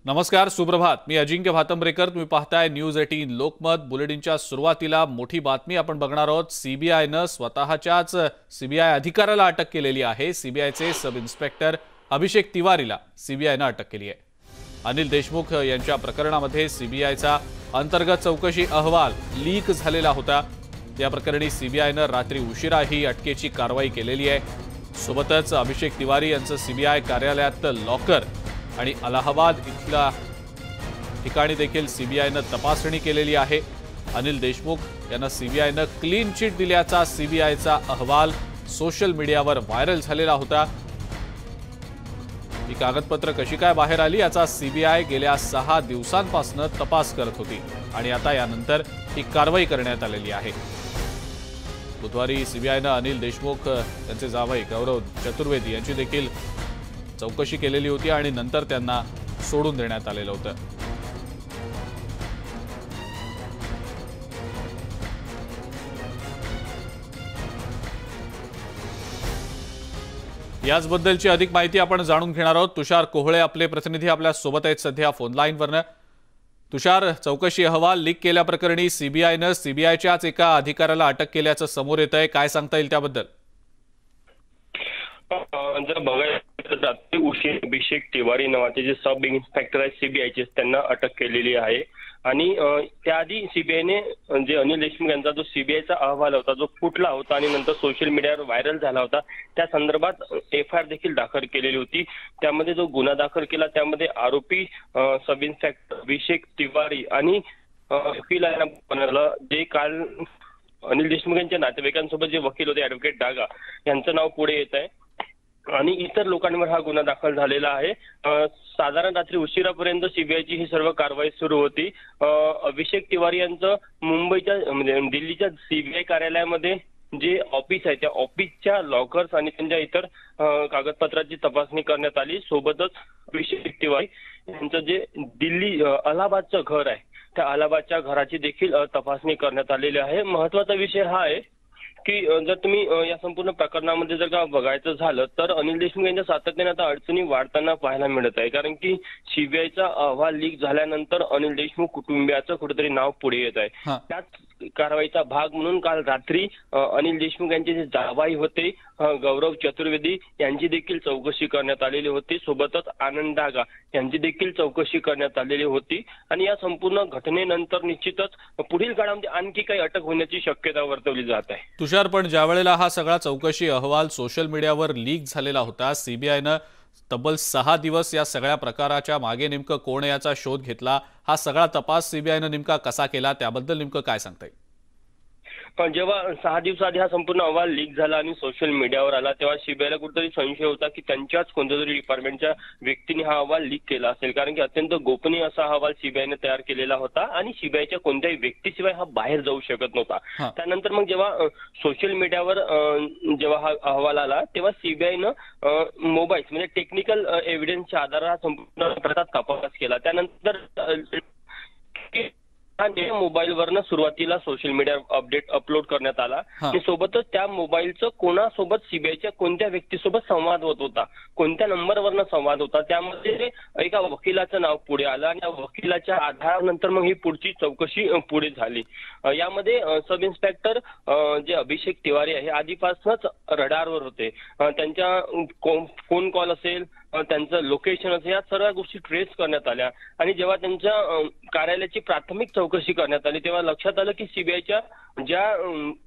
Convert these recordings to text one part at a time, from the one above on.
नमस्कार, सुप्रभात। मी अजिंक्य भातंब्रेकर। तुम्ही पाहताय न्यूज 18 लोकमत। बुलेटिनच्या सुरुवातीला मोठी बातमी आपण बघणार आहोत। सीबीआयनं स्वतःच्याच सीबीआय अधिकाऱ्याला अटक केलेली आहे। सीबीआयचे सब इन्स्पेक्टर अभिषेक तिवारीला सीबीआयनं अटक केली आहे। अनिल देशमुख यांच्या प्रकरणामध्ये सीबीआयचा अंतर्गत चौकशी अहवाल लीक झालेला होता। या प्रकरणी सीबीआयनं रात्री उशिरा ही अटकेची कारवाई केलेली आहे। सोबतच अभिषेक तिवारी यांचं सीबीआय कार्यालयातलं लॉकर आणि अलाहाबाद इथल्या ठिकाणी देखील सीबीआयनं तपासणी केलेली आहे। अनिल देशमुख यांना सीबीआयनं क्लीन चिट दिल्याचा सीबीआयचा अहवाल सोशल मीडियावर व्हायरल झालेला होता। ही कागदपत्र कशी काय बाहेर आली याचा सीबीआय गेल्या 6 दिवसांपासून तपास करत होती आणि आता यानंतर ही कारवाई करण्यात आलेली आहे। बुधवारी सीबीआयनं अनिल देशमुख यांचे जावई गौरव चतुर्वेदी यांची देखील चौकशी केलेली होती आणि नंतर त्यांना सोडून देण्यात आलेलं होतं। याचबद्दलची अधिक माहिती आपण जाणून घेणार आहोत। तुषार कोहळे आपले प्रतिनिधी आपल्या सोबत आहेत सध्या फोन लाईनवरनं। तुषार, चौकशी अहवाल लीक केल्याप्रकरणी सीबीआयनं सीबीआयच्याच एका अधिकाऱ्याला अटक केल्याचं समोर येत आहे। काय सांगता येईल त्याबद्दल? जर बघायला रात्री उशीर अभिषेक तिवारी नावाचे जे सब इन्स्पेक्टर आहेत सीबीआयचे त्यांना अटक केलेली आहे। आणि त्याआधी सीबीआयने जे अनिल देशमुख यांचा जो सीबीआयचा अहवाल होता जो फुटला होता आणि नंतर सोशल मीडियावर व्हायरल झाला होता त्या संदर्भात एफआयआर देखील दाखल केलेली होती। त्यामध्ये जो गुन्हा दाखल केला त्यामध्ये आरोपी सब इन्स्पेक्टर अभिषेक तिवारी आणि वकील बनवलं जे काल अनिल देशमुख यांच्या नातेवाईकांसोबत जे वकील होते ॲडव्होकेट डागा यांचं नाव पुढे येत आहे आणि इतर लोकांवर हा गुन्हा दाखल झालेला आहे। साधारण रात्री उशिरापर्यंत सीबीआयची ही सर्व कारवाई सुरू होती। अभिषेक तिवारी यांचं मुंबईच्या म्हणजे दिल्लीच्या सीबीआय कार्यालयामध्ये जे ऑफिस आहे त्या ऑफिसच्या लॉकर्स आणि त्यांच्या इतर कागदपत्रांची तपासणी करण्यात आली। सोबतच अभिषेक तिवारी यांचं जे दिल्ली अलाहाबादचं घर आहे त्या अलाहाबादच्या घराची देखील तपासणी करण्यात आलेली आहे। महत्त्वाचा विषय हा आहे की जर तुम्ही या संपूर्ण प्रकरणामध्ये जर का बघायचं झालं तर अनिल देशमुख यांच्या सातत्याने आता अडचणी वाढताना पाहायला मिळत आहे। कारण की सीबीआयचा अहवाल लीक झाल्यानंतर अनिल देशमुख कुटुंबियाचं कुठेतरी नाव पुढे येत आहे। त्याच कारवाईचा भाग म्हणून काल रात्री अनिल देशमुख यांचे जे जावाई होते गौरव चतुर्वेदी यांची देखील चौकशी करण्यात आलेली होती। सोबतच आनंद डागा यांची देखील चौकशी करण्यात आलेली होती आणि या संपूर्ण घटनेनंतर निश्चितच पुढील काळामध्ये आणखी काही अटक होण्याची शक्यता वर्तवली जात आहे। तुषार, पण ज्यावेळेला हा सगळा चौकशी अहवाल सोशल मीडियावर लीक झालेला होता, सीबीआयनं तब्बल 6 दिवस या सगळ्या प्रकाराच्या मागे नेमकं कोण याचा शोध घेतला, हा सगळा तपास सीबीआयनं नेमका कसा केला त्याबद्दल नेमकं काय सांगता येईल? पण जेव्हा 6 दिवसाआधी हा संपूर्ण अहवाल लीक झाला आणि सोशल मीडियावर आला तेव्हा सीबीआयला कुठेतरी संशय होता की त्यांच्याच कोणत्या तरी डिपार्टमेंटच्या व्यक्तीने हा अहवाल लीक केला असेल। कारण की अत्यंत गोपनीय असा अहवाल सीबीआयने तयार केलेला होता आणि सीबीआयच्या कोणत्याही व्यक्तीशिवाय हा बाहेर जाऊ शकत नव्हता। त्यानंतर मग जेव्हा सोशल मीडियावर जेव्हा हा अहवाल आला तेव्हा सीबीआयनं मोबाईल म्हणजे टेक्निकल एव्हिडन्सच्या आधारावर हा संपूर्ण प्रकार तपास केला। त्यानंतर मोबाईलवरनं सुरुवातीला सोशल मीडिया अपडेट अपलोड करण्यात आला आणि सोबतच त्या मोबाईलचं कोणासोबत सीबीआयच्या कोणत्या व्यक्तीसोबत संवाद होत होता, कोणत्या नंबरवरनं संवाद होता, त्यामध्ये एका वकिलाचं नाव पुढे आलं आणि वकिलाच्या आधारानंतर मग ही पुढची चौकशी पुढे झाली। यामध्ये सब इन्स्पेक्टर जे अभिषेक तिवारी आहे आधीपासूनच रडारवर होते। त्यांच्या फोन कॉल असेल त्यांचं लोकेशन असेल या सर्व गोष्टी ट्रेस करण्यात आल्या आणि जेव्हा त्यांच्या कार्यालयाची प्राथमिक चौकशी करण्यात आली तेव्हा लक्षात आलं की सीबीआयच्या ज्या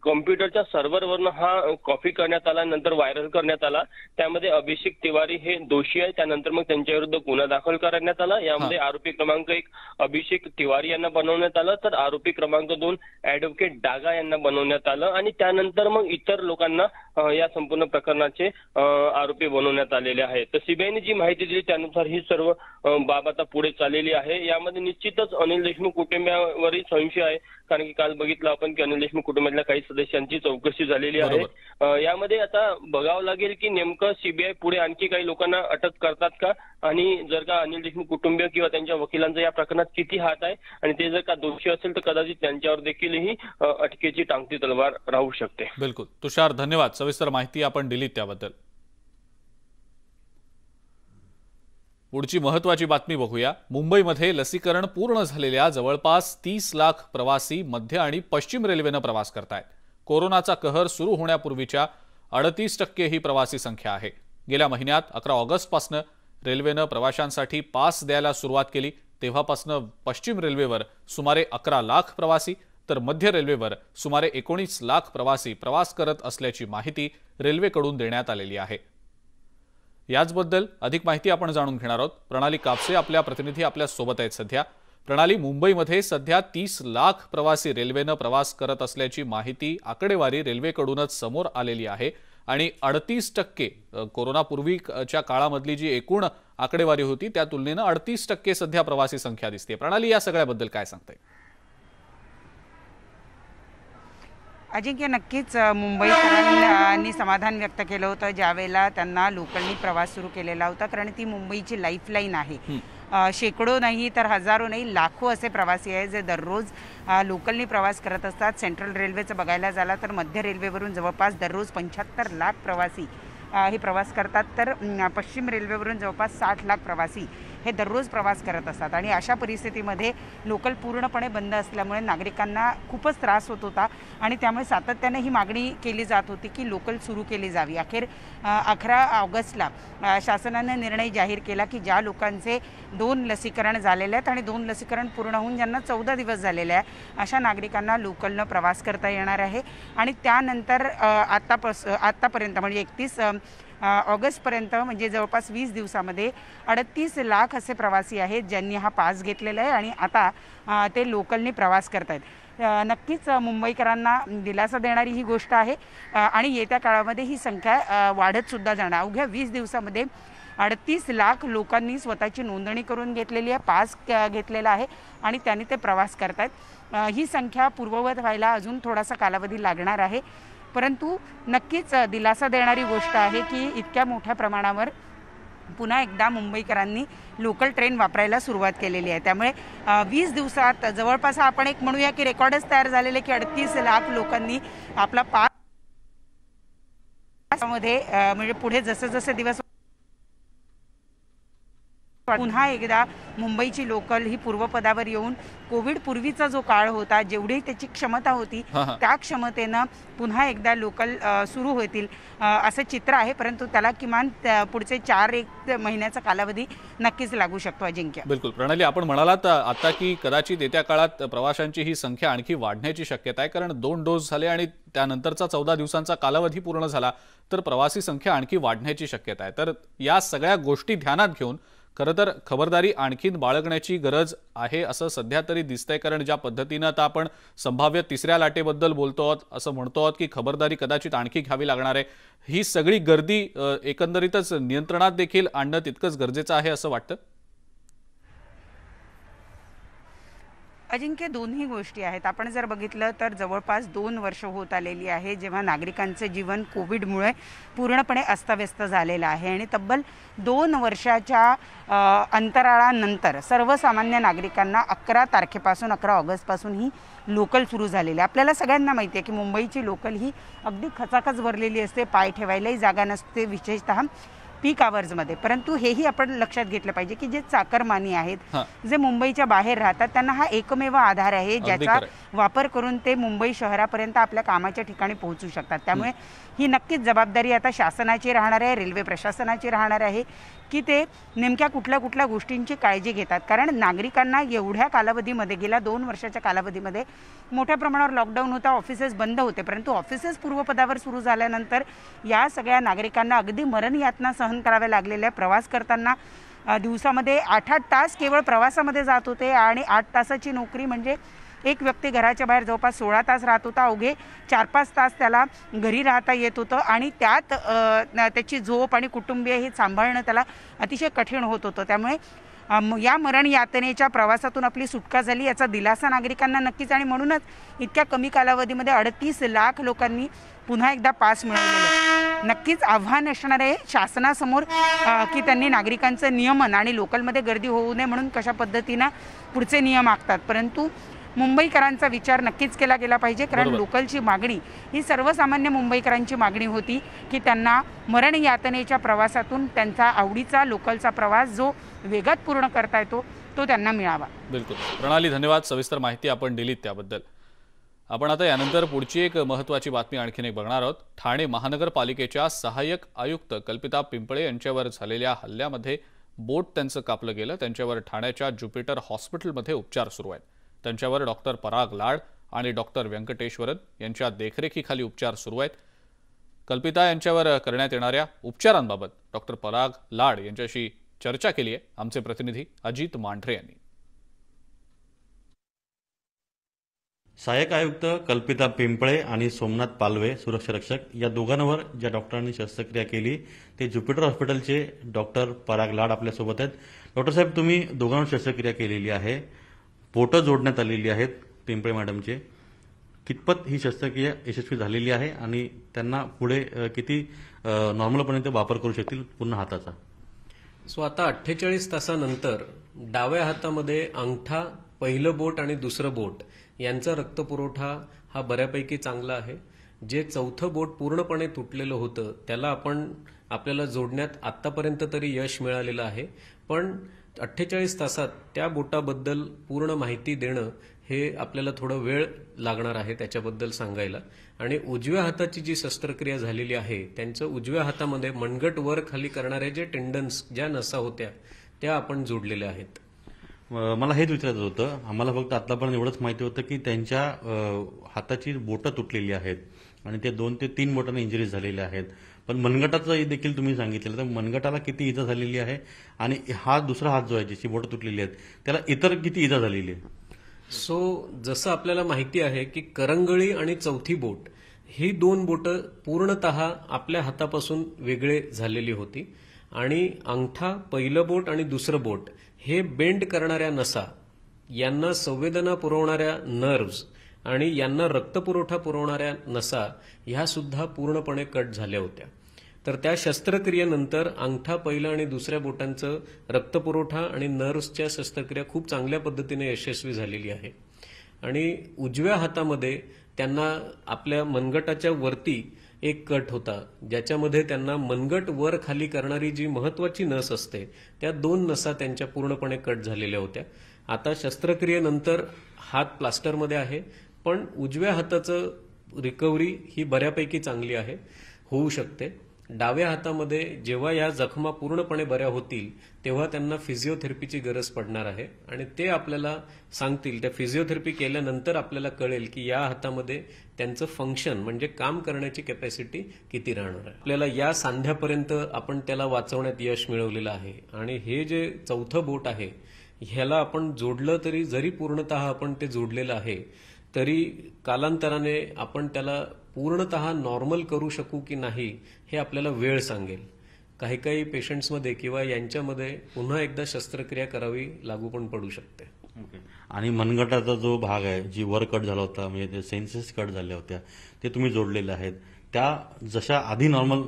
कॉम्प्युटरच्या सर्व्हरवरनं हा कॉपी करण्यात आला नंतर व्हायरल करण्यात आला त्यामध्ये अभिषेक तिवारी हे दोषी आहे। त्यानंतर मग त्यांच्या विरुद्ध गुन्हा दाखल करण्यात आला। यामध्ये आरोपी क्रमांक 1 अभिषेक तिवारी यांना बनवण्यात आलं तर आरोपी क्रमांक 2 ॲडव्होकेट डागा यांना बनवण्यात आलं आणि त्यानंतर मग इतर लोकांना या संपूर्ण प्रकरणाचे आरोपी बनवण्यात आलेले आहेत। तर सीबीआयने जी माहिती दिली त्यानुसार ही सर्व बाब आता पुढे चाललेली आहे। यामध्ये निश्चितच अनिल देशमुख कुटुंबियावरही संशय आहे कारण की काल बघितलं आपण की अनिल देशमुख कुटुंबातल्या काही सदस्यांची चौकशी झालेली आहे। यामध्ये आता बघावं लागेल की नेमकं सीबीआय पुढे आणखी काही लोकांना अटक करतात का आणि जर का अनिल देशमुख कुटुंबीय किंवा त्यांच्या वकिलांचा या प्रकरणात किती हात आहे आणि ते जर का दोषी असेल तर कदाचित त्यांच्यावर देखील अटकेची टांगती तलवार राहू शकते। बिलकुल तुषार, धन्यवाद। सविस्तर माहिती आपण दिली त्याबद्दल। पुढची महत्त्वाची बातमी बघूया। मुंबईमध्ये लसीकरण पूर्ण झालेल्या जवळपास 30 लाख प्रवासी मध्य आणि पश्चिम रेल्वेनं प्रवास करतायत। कोरोनाचा कहर सुरू होण्यापूर्वीच्या 38% ही प्रवासी संख्या आहे। गेल्या महिन्यात 11 ऑगस्टपासून रेल्वेनं प्रवाशांसाठी पास द्यायला सुरुवात केली, तेव्हापासून पश्चिम रेल्वेवर सुमारे 11 लाख प्रवासी तर मध्य रेल्वेवर सुमारे 19 लाख प्रवासी प्रवास करत असल्याची माहिती रेल्वेकडून देण्यात आलेली आहे। याचबद्दल अधिक माहिती आपण जाणून घेणार आहोत। प्रणाली कापसे आपल्या प्रतिनिधी आपल्या सोबत आहेत सध्या। प्रणाली, मुंबईमध्ये सध्या 30 लाख प्रवासी रेल्वेनं प्रवास करत असल्याची माहिती आकडेवारी रेल्वेकडूनच समोर आलेली आहे आणि 38% कोरोनापूर्वीच्या काळामधली जी एकूण आकडेवारी होती त्या तुलनेने 38% सध्या प्रवासी संख्या दिसते। प्रणाली, या सगळ्याबद्दल काय सांगते? अजिंक्य, नक्कीच मुंबईकरांनी समाधान व्यक्त केलं होतं ज्यावेळेला त्यांना लोकलनी प्रवास सुरू केलेला होता, कारण ती मुंबईची लाईफलाईन आहे। शेकडो नाही तर हजारो नाही लाखो असे प्रवासी आहेत जे दररोज लोकलनी प्रवास करत असतात। सेंट्रल रेल्वेचं बघायला झाला तर मध्य रेल्वेवरून जवळपास दररोज 75 लाख प्रवासी हे प्रवास करतात, तर पश्चिम रेल्वेवरून जवळपास 60 लाख प्रवासी हे दररोज प्रवास करत असतात। आणि अशा परिस्थितीमध्ये लोकल पूर्णपणे बंद असल्यामुळे नागरिकांना खूपच त्रास होत होता आणि त्यामुळे सातत्याने ही मागणी केली जात होती की लोकल सुरू केली जावी। अखेर 11 ऑगस्टला शासनाने निर्णय जाहीर केला की ज्या लोकांचे 2 लसीकरण झालेले आहेत आणि 2 लसीकरण पूर्ण होऊन ज्यांना 14 दिवस झालेले आहे अशा नागरिकांना लोकलनं प्रवास करता येणार आहे। आणि त्यानंतर आतापर्यंत म्हणजे 31 ऑगस्टपर्यंत म्हणजे जवळपास 20 दिवसामध्ये 38 लाख असे प्रवासी आहेत ज्यांनी हा पास घेतलेला आहे आणि आता ते लोकलनी प्रवास करत आहेत। नक्कीच मुंबईकरांना दिलासा देणारी ही गोष्ट आहे आणि येत्या काळामध्ये ही संख्या वाढत सुद्धा जाणार। अवघ्या 20 दिवसामध्ये 38 लाख लोकांनी स्वतःची नोंदणी करून घेतलेली आहे, पास घेतलेला आहे आणि त्यांनी ते प्रवास करत आहेत। ही संख्या पूर्ववत व्हायला अजून थोडासा कालावधी लागणार आहे, परंतु नक्कीच दिलासा देणारी गोष्ट आहे की इतक्या मोठ्या प्रमाणावर पुन्हा एकदा मुंबईकरांनी लोकल ट्रेन वापरायला सुरुवात केलेली आहे। त्यामुळे 20 दिवसात जवळपास आपण एक म्हणूया की रेकॉर्डच तयार झालेले की 38 लाख लोकांनी आपला पासमध्ये म्हणजे पुढे जसे जसे दिवस पुन्हा एकदा मुंबईची लोकल ही पूर्वपदावर येऊन कोविड पूर्वीचा जो काळ होता जेवढी त्याची क्षमता होती त्या क्षमतेनं पुन्हा एकदा लोकल सुरू होतील असं चित्र आहे, परंतु त्याला किमान पुढचे 4-1 महिन्याचा कालावधी नक्कीच लागू शकतो। अजिंक्य, बिलकुल प्रणाली, आपण म्हणालात आता की कदाचित येत्या काळात प्रवाशांची ही संख्या आणखी वाढण्याची शक्यता आहे, कारण 2 डोस झाले आणि त्यानंतरचा 14 दिवसांचा कालावधी पूर्ण झाला तर प्रवासी संख्या आणखी वाढण्याची शक्यता आहे। तर या सगळ्या गोष्टी ध्यानात घेऊन खरं तर खबरदारी आणखीन बाळगण्याची गरज आहे असं सध्या तरी दिसतंय, कारण ज्या पद्धतीनं आता आपण संभाव्य 3ऱ्या लाटेबद्दल बोलतो आहोत, असं म्हणतो आहोत की खबरदारी कदाचित आणखी घ्यावी लागणार आहे। ही सगळी गर्दी एकंदरीतच नियंत्रणात देखील आणणं तितकंच गरजेचं आहे असं वाटतं? अजिंक्य, दोन्ही गोष्टी आहेत। आपण जर बघितलं तर जवळपास 2 वर्ष होत आलेली आहे जेव्हा नागरिकांचे जीवन कोविडमुळे पूर्णपणे अस्तव्यस्त झालेलं आहे आणि तब्बल 2 वर्षाच्या अंतराळानंतर सर्वसामान्य नागरिकांना 11 तारखेपासून 11 ऑगस्टपासून ही लोकल सुरू झालेली आहे। आपल्याला सगळ्यांना माहिती आहे की मुंबईची लोकल ही अगदी खचाखच भरलेली असते, पाय ठेवायलाही जागा नसते, विशेषतः पीक आवर्समध्ये। परंतु हेही आपण लक्षात घेतलं पाहिजे की जे चाकरमानी आहेत जे मुंबईच्या बाहेर राहतात त्यांना हा एकमेव आधार आहे ज्याचा वापर करून ते मुंबई शहरापर्यंत आपल्या कामाच्या ठिकाणी पोहोचू शकतात। त्यामुळे ही नक्कीच जबाबदारी आता शासनाची राहणार आहे, रेल्वे प्रशासनाची राहणार आहे की ते नेमक्या कुठल्या गोष्टींची काळजी घेतात, कारण नागरिकांना एवढ्या कालावधीमध्ये गेल्या 2 वर्षाच्या कालावधीमध्ये मोठ्या प्रमाणावर लॉकडाऊन होता, ऑफिसेस बंद होते, परंतु ऑफिसेस पूर्वपदावर सुरू झाल्यानंतर या सगळ्या नागरिकांना अगदी मरण यातना सहन कराव्या लागलेल्या। प्रवास करताना दिवसामध्ये 8-8 तास केवळ प्रवासामध्ये जात होते आणि 8 तासाची नोकरी म्हणजे एक व्यक्ती घराच्या बाहेर जवळपास 16 तास राहत होता, अवघे 4-5 तास त्याला घरी राहता येत होतं आणि त्यात त्याची झोप आणि कुटुंबीय हे सांभाळणं त्याला अतिशय कठीण होत होतं। त्यामुळे या मरण यातनेच्या प्रवासातून आपली सुटका झाली याचा दिलासा नागरिकांना नक्कीच, आणि म्हणूनच इतक्या कमी कालावधीमध्ये 38 लाख लोकांनी पुन्हा एकदा पास मिळवलेलं नक्कीच आव्हान असणार आहे शासनासमोर की त्यांनी नागरिकांचं नियमन आणि लोकलमध्ये गर्दी होऊ नये म्हणून कशा पद्धतीनं पुढचे नियम आखतात। परंतु मुंबईकरांचा विचार नक्कीच केला गेला पाहिजे, कारण बरोबर. लोकलची मागणी ही सर्वसामान्य मुंबईकरांची मागणी होती की त्यांना मरण यातनेच्या प्रवासातून त्यांचा आवडीचा लोकलचा प्रवास जो वेगात पूर्ण करता येतो तो त्यांना मिळावा. बिलकुल. प्रणाली, धन्यवाद. सविस्तर माहिती आपण दिलीत त्याबद्दल. आपण आता यानंतर पुढची एक महत्त्वाची बातमी आणखीन एक बघणार आहोत. ठाणे महानगरपालिकेच्या सहाय्यक आयुक्त कल्पिता पिंपळे यांच्यावर झालेल्या हल्ल्यामध्ये बोट त्यांचं कापलं गेलं. त्यांच्यावर ठाण्याच्या ज्युपिटर हॉस्पिटलमध्ये उपचार सुरू आहेत. त्यांच्यावर डॉक्टर पराग लाड आणि डॉक्टर व्यंकटेश्वरन यांच्या देखरेखीखाली उपचार सुरू आहेत. कल्पिता यांच्यावर करण्यात येणाऱ्या उपचारांबाबत डॉक्टर पराग लाड यांच्याशी चर्चा केली आहे आमचे प्रतिनिधी अजित मांढरे यांनी. सहाय्यक आयुक्त कल्पिता पिंपळे आणि सोमनाथ पालवे सुरक्षा रक्षक या दोघांवर ज्या डॉक्टरांनी शस्त्रक्रिया केली ते ज्युपिटर हॉस्पिटलचे डॉक्टर पराग लाड आपल्यासोबत आहेत. डॉक्टर साहेब, तुम्ही दोघांवर शस्त्रक्रिया केलेली आहे, बोटं जोडण्यात आलेली आहेत पिंपळे मॅडमचे. कितपत ही शस्त्रक्रिया यशस्वी झालेली आहे आणि त्यांना पुढे किती नॉर्मलपणे ते वापर करू शकतील पुन्हा हाताचा? आता 48 तासानंतर डाव्या हातामध्ये अंगठा, पहिलं बोट आणि दुसरं बोट यांचा रक्तपुरवठा हा बऱ्यापैकी चांगला आहे. जे चौथं बोट पूर्णपणे तुटलेलं होतं त्याला आपल्याला जोडण्यात आत्तापर्यंत तरी यश मिळालेलं आहे, पण 48 तासात त्या बोटाबद्दल पूर्ण माहिती देणं हे आपल्याला थोडं वेळ लागणार आहे त्याच्याबद्दल सांगायला. आणि उजव्या हाताची जी शस्त्रक्रिया झालेली आहे त्यांचं उजव्या हातामध्ये मनगट वर खाली करणारे जे टेंडन्स, ज्या नसा होत्या त्या आपण जोडलेल्या आहेत. मला हेच विचारायचं होतं. आम्हाला फक्त आतापर्यंत एवढंच माहिती होतं की त्यांच्या हाताची बोटं तुटलेली आहेत आणि ते 2 ते 3 बोटांना इंजरीज झालेल्या आहेत. पण मनगटाचं देखील तुम्ही सांगितलेलं, तर मनगटाला किती इजा झालेली आहे आणि हा दुसरा हात जो आहे ज्याची बोटं तुटलेली आहेत त्याला इतर किती इजा झालेली आहे? जसं आपल्याला माहिती आहे की करंगळी आणि चौथी बोट ही 2 बोटं पूर्णतः आपल्या हातापासून वेगळे झालेली होती आणि अंगठा, पहिलं बोट आणि दुसरं बोट हे बेंड करणाऱ्या नसा, यांना संवेदना पुरवणाऱ्या नर्व्स आणि यांना रक्तपुरवठा पुरवणाऱ्या नसा ह्या सुद्धा पूर्णपणे कट झाल्या होत्या. तर त्या शस्त्रक्रियेनंतर अंगठा, पहिलं आणि दुसऱ्या बोटांचं रक्तपुरवठा आणि नर्व्सच्या शस्त्रक्रिया खूप चांगल्या पद्धतीने यशस्वी झालेली आहे. आणि उजव्या हातामध्ये त्यांना आपल्या मनगटाच्या वरती एक कट होता ज्याच्यामध्ये त्यांना मनगट वर खाली करणारी जी महत्वाची नस असते त्या 2 नसा त्यांच्या पूर्णपणे कट झालेल्या होत्या. आता शस्त्रक्रियेनंतर हात प्लास्टरमध्ये आहे, पण उजव्या हाताचं रिकव्हरी ही बऱ्यापैकी चांगली आहे, होऊ शकते. डाव्या हातामध्ये जेव्हा या जखमा पूर्णपणे बऱ्या होतील तेव्हा त्यांना फिजिओथेरपीची गरज पडणार आहे आणि ते आपल्याला सांगतील. त्या फिजिओथेरपी केल्यानंतर आपल्याला कळेल की या हातामध्ये त्यांचं फंक्शन म्हणजे काम करण्याची कॅपॅसिटी किती राहणार आहे. आपल्याला या सांध्यापर्यंत आपण त्याला वाचवण्यात यश मिळवलेलं आहे आणि हे जे चौथं बोट आहे ह्याला आपण जोडलं तरी, जरी पूर्णतः आपण ते जोडलेलं आहे तरी कालांतराने आपण त्याला पूर्णतः नॉर्मल करू शकू की नाही हे आपल्याला वेळ सांगेल. काही पेशंट्समध्ये किंवा यांच्यामध्ये पुन्हा एकदा शस्त्रक्रिया करावी लागू पण पडू शकते. आणि मनगटाचा जो भाग आहे, जी वर कट झाला होता म्हणजे ते सेन्सेस कट झाल्या होत्या, ते तुम्ही जोडलेले आहेत, त्या जशा आधी नॉर्मल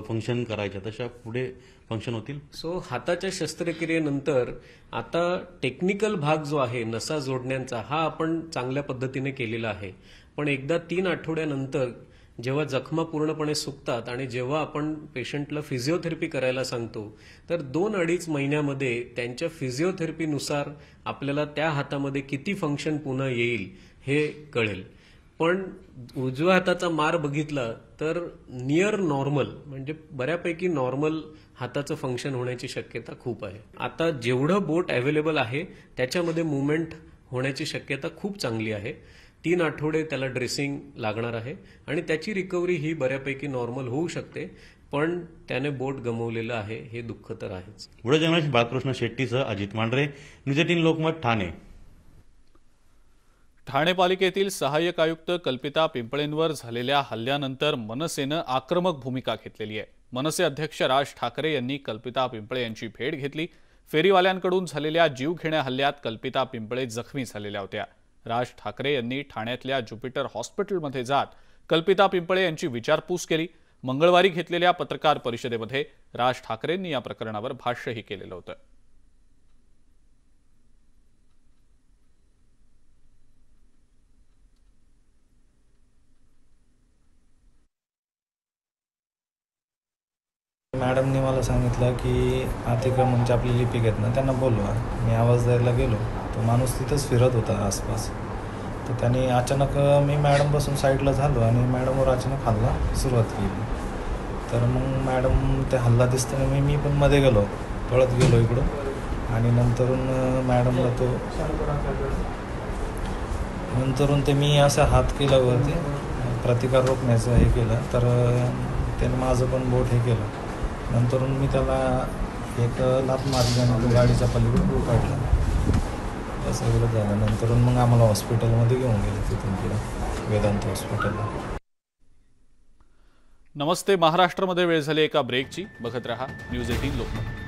फंक्शन करायच्या तशा पुढे फंक्शन होतील? हाताच्या शस्त्रक्रियेनंतर आता टेक्निकल भाग जो आहे नसा जोडण्याचा हा आपण चांगल्या पद्धतीने केलेला आहे, पण एकदा 3 आठवड्यानंतर जेव्हा जखमा पूर्णपणे सुकतात आणि जेव्हा आपण पेशंटला फिजिओथेरपी करायला सांगतो तर 2-2.5 महिन्यामध्ये त्यांच्या फिजिओथेरपीनुसार आपल्याला त्या हातामध्ये किती फंक्शन पुन्हा येईल हे कळेल. पण उजव्या हाताचा मार बघितला तर नियर नॉर्मल म्हणजे बऱ्यापैकी नॉर्मल हाताचं फंक्शन होण्याची शक्यता खूप आहे. आता जेवढं बोट अवेलेबल आहे त्याच्यामध्ये मुवमेंट होण्याची शक्यता खूप चांगली आहे. 3 आठवडे त्याला ड्रेसिंग लागणार आहे आणि त्याची रिकव्हरी ही बऱ्यापैकी नॉर्मल होऊ शकते, पण त्याने बोट गमावलेलं आहे हे दुःख तर आहेच. पुढे जर्नलिस्ट बाळकृष्ण शेट्टीसह अजित मांढरे, न्यूज 18 लोकमत, ठाणे. ठाणे पालिकेतील सहाय्यक आयुक्त कल्पिता पिंपळेंवर झालेल्या हल्ल्यानंतर मनसेनं आक्रमक भूमिका घेतलेली आहे. मनसे अध्यक्ष राज ठाकरे यांनी कल्पिता पिंपळे यांची भेट घेतली. फेरीवाल्यांकडून झालेल्या जीवघेण्या हल्ल्यात कल्पिता पिंपळे जखमी झालेल्या होत्या. राज ठाकरे यांनी ठाण्यातल्या ज्युपिटर हॉस्पिटलमध्ये जात कल्पिता पिंपळे यांची विचारपूस केली. मंगळवारी घेतलेल्या पत्रकार परिषदेमध्ये राज ठाकरेंनी या प्रकरणावर भाष्यही केलेलं होतं. मॅडमनी मला सांगितलं की अतिक्रमणचे आपली लिपिक आहेत ना त्यांना बोलवा. मी आवाज द्यायला गेलो. तो माणूस तिथंच फिरत होता आसपास. तर त्याने अचानक मी मॅडमपासून साईडला झालो आणि मॅडमवर अचानक हल्ला सुरुवात केली. तर मग मॅडम ते हल्ला दिसताना मी पण मध्ये गेलो, पळत गेलो इकडून आणि नंतरून मॅडमला नंतरून ते मी असा हात केला वरती प्रतिकार रोखण्याचं हे केलं. तर त्याने माझं पण बोट हे केलं. नंतरून मी त्याला एक लाथ मारली आणि तो गाडीच्या पलीकडून काढला. असं एवढं झालं. नंतरून मग आम्हाला हॉस्पिटलमध्ये घेऊन गेले, तिथून पुढं वेदांत हॉस्पिटलला. नमस्ते महाराष्ट्रामध्ये वेळ झाली एका ब्रेकची. बघत रहा न्यूज 18 लोकमत.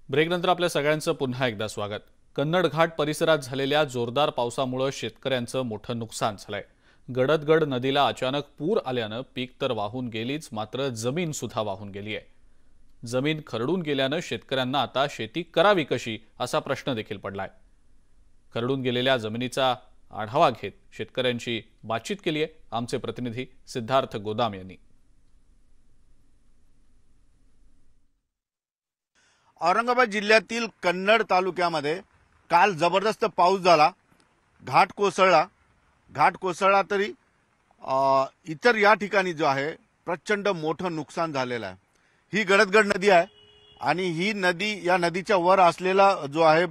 ब्रेकनंतर आपल्या सगळ्यांचं पुन्हा एकदा स्वागत. कन्नड घाट परिसरात झालेल्या जोरदार पावसामुळे शेतकऱ्यांचं मोठं नुकसान झालंय. गडदगड नदीला अचानक पूर आल्यानं पीक तर वाहून गेलीच, मात्र जमीन सुद्धा वाहून गेली आहे. जमीन खरडून गेल्यानं शेतकऱ्यांना आता शेती करावी कशी असा प्रश्न देखील पडलाय. खरडून गेलेल्या जमिनीचा आढावा घेत शेतकऱ्यांची बातचीत केली आहे आमचे प्रतिनिधी सिद्धार्थ गोदाम यांनी. औरंगाबाद जिल्ह्यातील कन्नड तालुक्यामध्ये काल जबरदस्त पाऊस झाला. घाट कोसळला तरी इतर या ठिकाणी जो आहे प्रचंड मोठं नुकसान झालेलं आहे. ही गडदगड नदी आहे आणि ही नदी, या नदीच्या वर असलेला जो आहे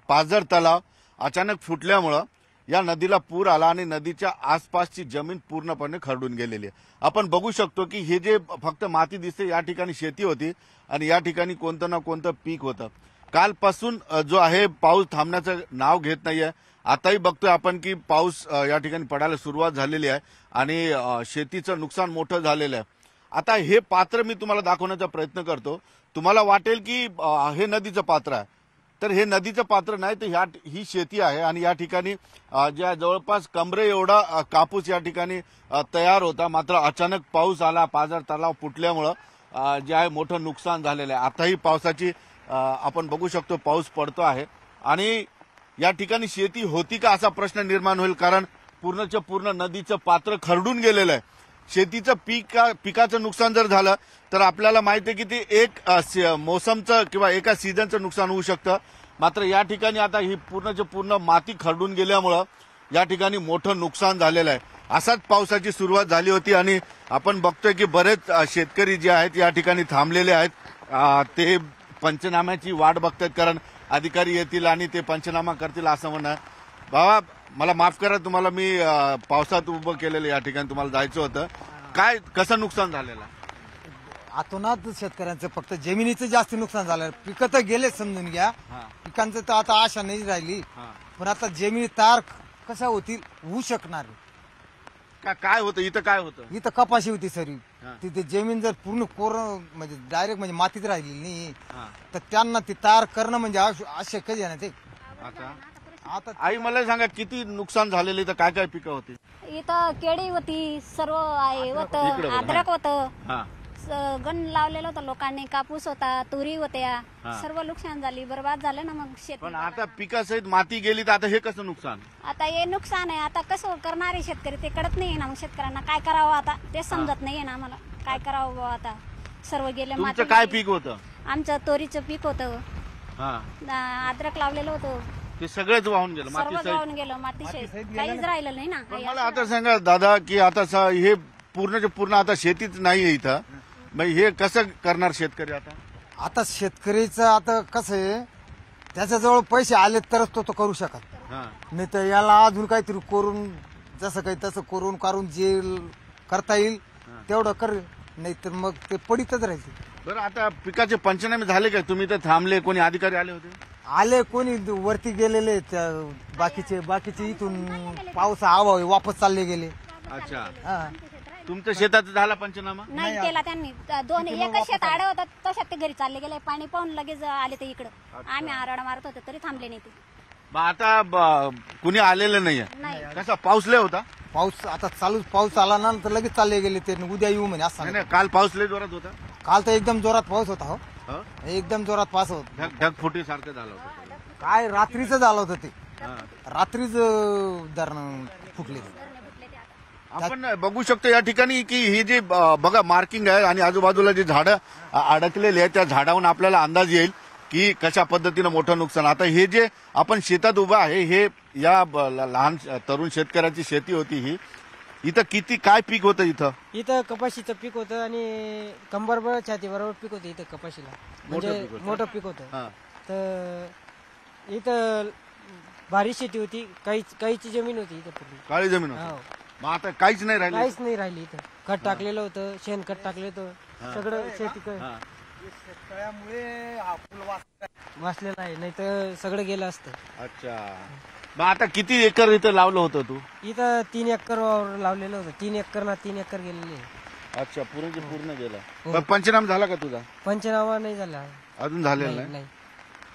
पाझर तलाव अचानक फुटल्यामुळं या नदीला पूर आला आणि नदीच्या आसपासची जमीन पूर्णपणे खरडून गेलेली आहे. आपण बघू शकतो की हे जे फक्त माती दिसते या ठिकाणी शेती होती आणि या ठिकाणी कोणतं ना कोणतं पीक होतं. कालपासून जो आहे पाऊस थांबण्याचं नाव घेत नाहीये. आताही बघतोय आपण की पाऊस या ठिकाणी पडायला सुरुवात झालेली आहे आणि शेतीचं नुकसान मोठं झालेलं आहे. आता हे पात्र मी तुम्हाला दाखवण्याचा प्रयत्न करतो. तुम्हाला वाटेल की हे नदीचं पात्र आहे, तर हे नदीचं पात्र नाही, तर ही शेती आहे आणि या ठिकाणी ज्या जवळपास कमरे एवढा कापूस या ठिकाणी तयार होता. मात्र अचानक पाऊस आला, पाझर तलाव फुटल्यामुळं जे आहे मोठं नुकसान झालेलं आहे. आताही पावसाची आपण बघू शकतो, पाऊस पडतो आहे आणि या ठिकाणी शेती होती का असा प्रश्न निर्माण होईल, कारण पूर्णच्या पूर्ण नदीचं पात्र खरडून गेलेलं आहे. शेतीचं पिकाचं नुकसान जर झालं तर आपल्याला माहिती आहे की ते एक मोसमचं किंवा एका सीझनचं नुकसान होऊ शकतं. मात्र या ठिकाणी आता ही पूर्णच्या पूर्ण माती खरडून गेल्यामुळं या ठिकाणी मोठं नुकसान झालेलं आहे. असाच पावसाची सुरुवात झाली होती आणि आपण बघतोय की बरेच शेतकरी जे आहेत या ठिकाणी थांबलेले आहेत. ते पंचनाम्याची वाट बघतात, कारण अधिकारी येतील आणि ते पंचनामा करतील असं म्हणणं आहे. बाबा मला माफ करा, तुम्हाला मी पावसात उभं केलेलं, या ठिकाणी तुम्हाला जायचं होतं. काय कसं नुकसान झालेलं? आतोनात शेतकऱ्यांचं फक्त जमिनीचं जास्त नुकसान झालं. पिकं तर गेले समजून घ्या, पिकांचं तर आता आशा नाही राहिली. पण आता जमिनी तयार कशा होतील होऊ शकणार. काय होतं इथं? काय होतं इथं कपाशी होती सरी. तिथे जमीन जर पूर्ण म्हणजे डायरेक्ट म्हणजे मातीत राहिलेली नाही, तर त्यांना ती तयार करणं म्हणजे अशक्य आहे ना ते. आता आई मला सांगा किती नुकसान झालेलं, इथं काय काय पिकं होती? इथं केळी होती, सर्व आहे होतं, अद्रक होतं, गण लावलेलं होतं लोकांनी, कापूस होता, तुरी होत्या, सर्व नुकसान झाली, बरबाद झालं ना मग शेत. पण आता पिकासहित माती गेली तर आता हे कसं नुकसान? आता हे नुकसान आहे. आता कसं करणारे शेतकरी ते कळत नाही ना. मग शेतकऱ्यांना काय करावं आता ते समजत नाहीये ना आम्हाला. काय करावं आता, सर्व गेले. तुमचं काय पीक होतं? आमचं तोरीचं पीक होतं, अद्रक लावलेलं होतं, ते सगळंच वाहून गेलं, सर्व वाहून गेलं, मातीसहित काहीच राहिलं नाही ना. मला आता सांगा दादा की आता हे पूर्णच्या पूर्ण आता शेतीच नाहीये इथं, मग हे कसं करणार शेतकरी? आता शेतकरीचं आता कसं आहे, त्याच्याजवळ पैसे आले तरच तो करू शकत, नाही तर याला अजून काहीतरी करून जसं काही तसं करून जे करता येईल तेवढं कर, नाही तर मग ते पडीतच राहायचे. बरं, आता पिकाचे पंचनामे झाले काय? तुम्ही तर थांबले, कोणी अधिकारी आले होते? आले, कोणी वरती गेलेले, बाकीचे इथून पाऊस हवा वापस चालले गेले. अच्छा, तुमच्या शेतात झाला पंचनामा? नाही केला त्यांनी. दोन एकच शेत आडं होतं, तशात ते घरी चालले गेले. पाणी पाहून लगेच आले ते इकडं. आम्ही आरडा मारत होतो तरी थांबले नाही ते. आता कुणी आलेलं नाहीये. कसा पाऊस लय होता? पाऊस आता चालू पाऊस आला ना तर लगेच चालले गेले ते उद्या येऊ म्हणे असं. नाही, काल पाऊस लय जोरात होता. काल तर एकदम जोरात पाऊस होता. हो एकदम जोरात पाऊस होता. ढगफुटी सारखं झालं होतं. काय रात्रीचं झालं होतं ते. रात्रीच धरण फुटले. आपण बघू शकतो या ठिकाणी की ही जी बघा मार्किंग आहे आणि आजूबाजूला जी झाडं अडकलेली आहेत त्या झाडावरून आपल्याला अंदाज येईल की कशा पद्धतीनं मोठं नुकसान. आता हे जे आपण शेतात उभं आहे हे या लहान तरुण शेतकऱ्याची शेती होती. ही इथं किती काय पीक होतं? इथं कपाशीचं पीक होतं आणि कंबरभर छाती बरोबर पीक होतं इथं कपाशीला. म्हणजे मोठं पीक होतं. तर इथं भारी शेती होती. काहीची जमीन होती इथं पूर्ण काळी जमीन होती. मग आता काहीच नाही राहिलं. काहीच नाही राहिली इथं. खत टाकलेलं होतं, शेणखत टाकलेलं होतं, सगळं शेती शेतकऱ्यामुळे हा पूल वाचलेला आहे, नाही तर सगळं गेलं असतं. अच्छा. मग आता किती एकर इथं लावलं होतं तू? इथं 3 एकर वावर लावलेलं होतं. 3 एकर गेलेले. अच्छा, पूर्ण गेला. पंचनामा झाला का तुझा? पंचनामा नाही झाला अजून झालेला नाही.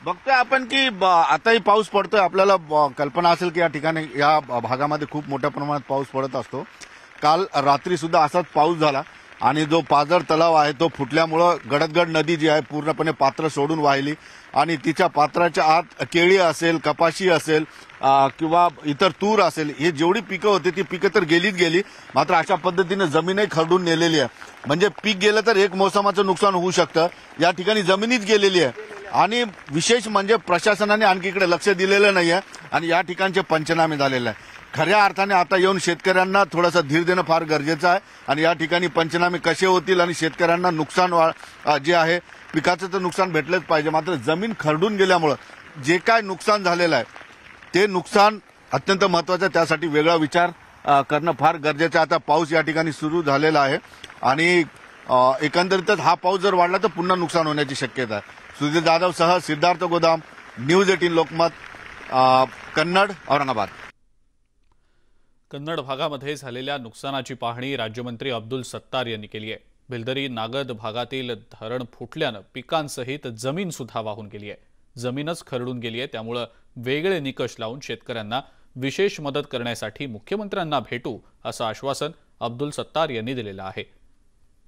बघतोय आपण की आताही पाऊस पडतोय. आपल्याला कल्पना असेल की या ठिकाणी या भागामध्ये खूप मोठ्या प्रमाणात पाऊस पडत असतो. काल रात्री सुद्धा असाच पाऊस झाला आणि जो पाझर तलाव आहे तो फुटल्यामुळं गडदगड नदी जी आहे पूर्णपणे पात्र सोडून वाहिली आणि तिच्या पात्राच्या आत केळी असेल, कपाशी असेल किंवा इतर तूर असेल, हे जेवढी पिकं होती ती पिकं तर गेली. मात्र अशा पद्धतीने जमीनही खरडून नेलेली आहे. म्हणजे पीक गेलं तर एक मोसमाचं नुकसान होऊ शकतं. या ठिकाणी जमिनीच गेलेली आहे आणि विशेष म्हणजे प्रशासनाने आणखी इकडे लक्ष दिलेलं नाहीये आणि या ठिकाणचे पंचनामे झालेले आहे. खऱ्या अर्थाने आता येऊन शेतकऱ्यांना थोडासा धीर देणं फार गरजेचं आहे आणि या ठिकाणी पंचनामे कसे होतील आणि शेतकऱ्यांना नुकसान जे आहे पिकाचं तर नुकसान भेटलंच पाहिजे. मात्र जमीन खरडून गेल्यामुळं जे काय नुकसान झालेलं आहे ते नुकसान अत्यंत महत्वाचं आहे. त्यासाठी वेगळा विचार करणं फार गरजेचं आहे. आता पाऊस या ठिकाणी सुरू झालेला आहे आणि एकंदरीतच हा पाऊस जर वाढला तर पुन्हा नुकसान होण्याची शक्यता आहे. सुधीर जाधव सह सिद्धार्थ गोदाम, न्यूज 18 लोकमत, कन्नड, औरंगाबाद. कन्नड भागामध्ये झालेल्या नुकसानाची पाहणी राज्यमंत्री अब्दुल सत्तार यांनी केली आहे. भिलदरी नागद भागातील धरण फुटल्यानं पिकांसहित जमीन सुद्धा वाहून गेली आहे. जमीनच खरडून गेली आहे. त्यामुळे वेगळे निकष लावून शेतकऱ्यांना विशेष मदत करण्यासाठी मुख्यमंत्र्यांना भेटू असं आश्वासन अब्दुल सत्तार यांनी दिलेलं आहे.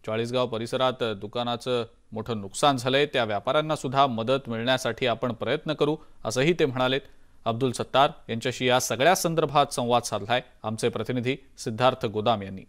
चाळीसगाव परिसरात दुकानाचं मोठं नुकसान झालंय. त्या व्यापाऱ्यांना सुद्धा मदत मिळण्यासाठी आपण प्रयत्न करू असंही ते म्हणालेत. अब्दुल सत्तार यांच्याशी या सगळ्या संदर्भात संवाद साधलाय आमचे प्रतिनिधी सिद्धार्थ गोदाम यांनी.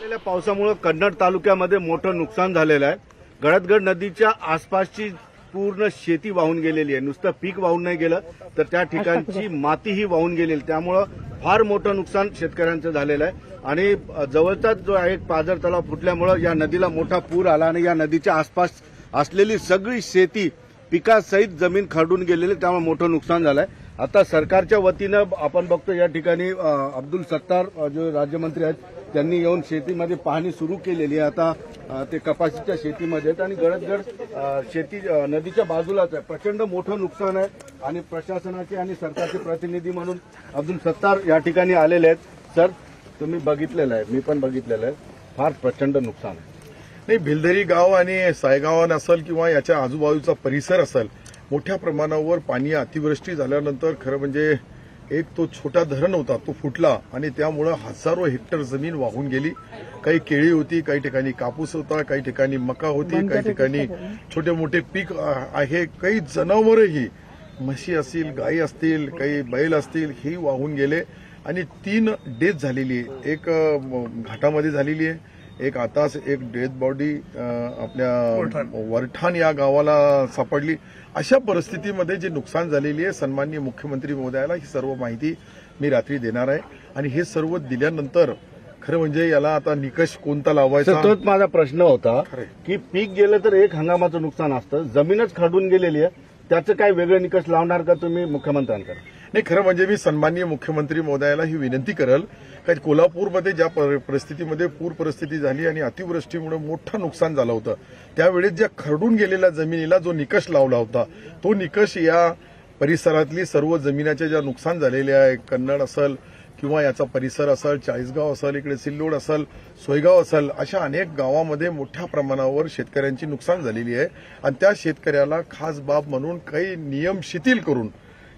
गेल्या पावसामुळे कन्नड तालुक्यामध्ये मोठं नुकसान झालेलं आहे. गडदगड नदीच्या आसपासची पूर्ण शेती वाहून गेलेली आहे. नुसतं पीक वाहून नाही गेलं तर त्या ठिकाणची मातीही वाहून गेलेली. त्यामुळं फार मोठं नुकसान शेतकऱ्यांचं झालेलं आहे आणि जवळचाच जो आहे पाझर तलाव फुटल्यामुळं या नदीला मोठा पूर आला आणि या नदीच्या आसपास असलेली सगळी शेती पिकासहित जमीन खरडून गेलेली. त्यामुळे मोठं नुकसान झालंय. आता सरकारच्या वतीनं आपण बघतो या ठिकाणी अब्दुल सत्तार जो राज्यमंत्री आहेत त्यांनी येऊन शेतीमध्ये पाहणी सुरू केलेली आहे. आता ते कपाशीच्या शेतीमध्ये आहेत आणि गडदगड शेती नदीच्या बाजूलाच आहे. प्रचंड मोठं नुकसान आहे आणि प्रशासनाचे आणि सरकारचे प्रतिनिधी म्हणून अब्दुल सत्तार या ठिकाणी आलेले आहेत. सर, तुम्ही बघितलेलं आहे, मी पण बघितलेलं आहे, फार प्रचंड नुकसान आहे. नाही, भिलदरी गाव आणि सायगावन असेल किंवा याच्या आजूबाजूचा परिसर असेल, मोठ्या प्रमाणावर पाणी अतिवृष्टी झाल्यानंतर खरं म्हणजे एक तो छोटा धरण होता तो फुटला आणि त्यामुळे हजारो हेक्टर जमीन वाहून गेली. काही केळी होती, काही ठिकाणी कापूस होता, काही ठिकाणी मका होती, काही ठिकाणी छोटे मोठे पीक आहे, काही जनावरही म्हशी असतील, गायी असतील, काही बैल असतील, ही वाहून गेले आणि 3 डेथ झालेली आहे. एक घाटामध्ये झालेली आहे, एक आताच एक डेथ बॉडी आपल्या वरठाण या गावाला सापडली. अशा परिस्थितीमध्ये जे नुकसान झालेली आहे सन्माननीय मुख्यमंत्री महोदयाला ही सर्व माहिती मी रात्री देणार आहे आणि हे सर्व दिल्यानंतर खरं म्हणजे याला आता निकष कोणता लावायचा तोच माझा प्रश्न होता की पीक गेलं तर एक हंगामाचं नुकसान असतं, जमीनच खरडून गेलेली आहे, त्याचं काय वेगळे निकष लावणार का तुम्ही मुख्यमंत्र्यांकडे? नाही, खरं म्हणजे मी सन्माननीय मुख्यमंत्री महोदयाला ही विनंती करेल की कोल्हापूरमध्ये ज्या परिस्थितीमध्ये पूर परिस्थिती झाली आणि अतिवृष्टीमुळे मोठं नुकसान झालं होतं त्यावेळेस ज्या खरडून गेलेल्या जमिनीला जो निकष लावला होता तो निकष या परिसरातली सर्व जमिनीच्या ज्या नुकसान झालेले आहे, कन्नड असेल किंवा याचा परिसर असेल, चाळीसगाव असेल, इकडे सिल्लोड असेल, सोयगाव असेल, अशा अनेक गावामध्ये मोठ्या प्रमाणावर शेतकऱ्यांची नुकसान झालेली आहे आणि त्या शेतकऱ्याला खास बाब म्हणून काही नियम शिथिल करून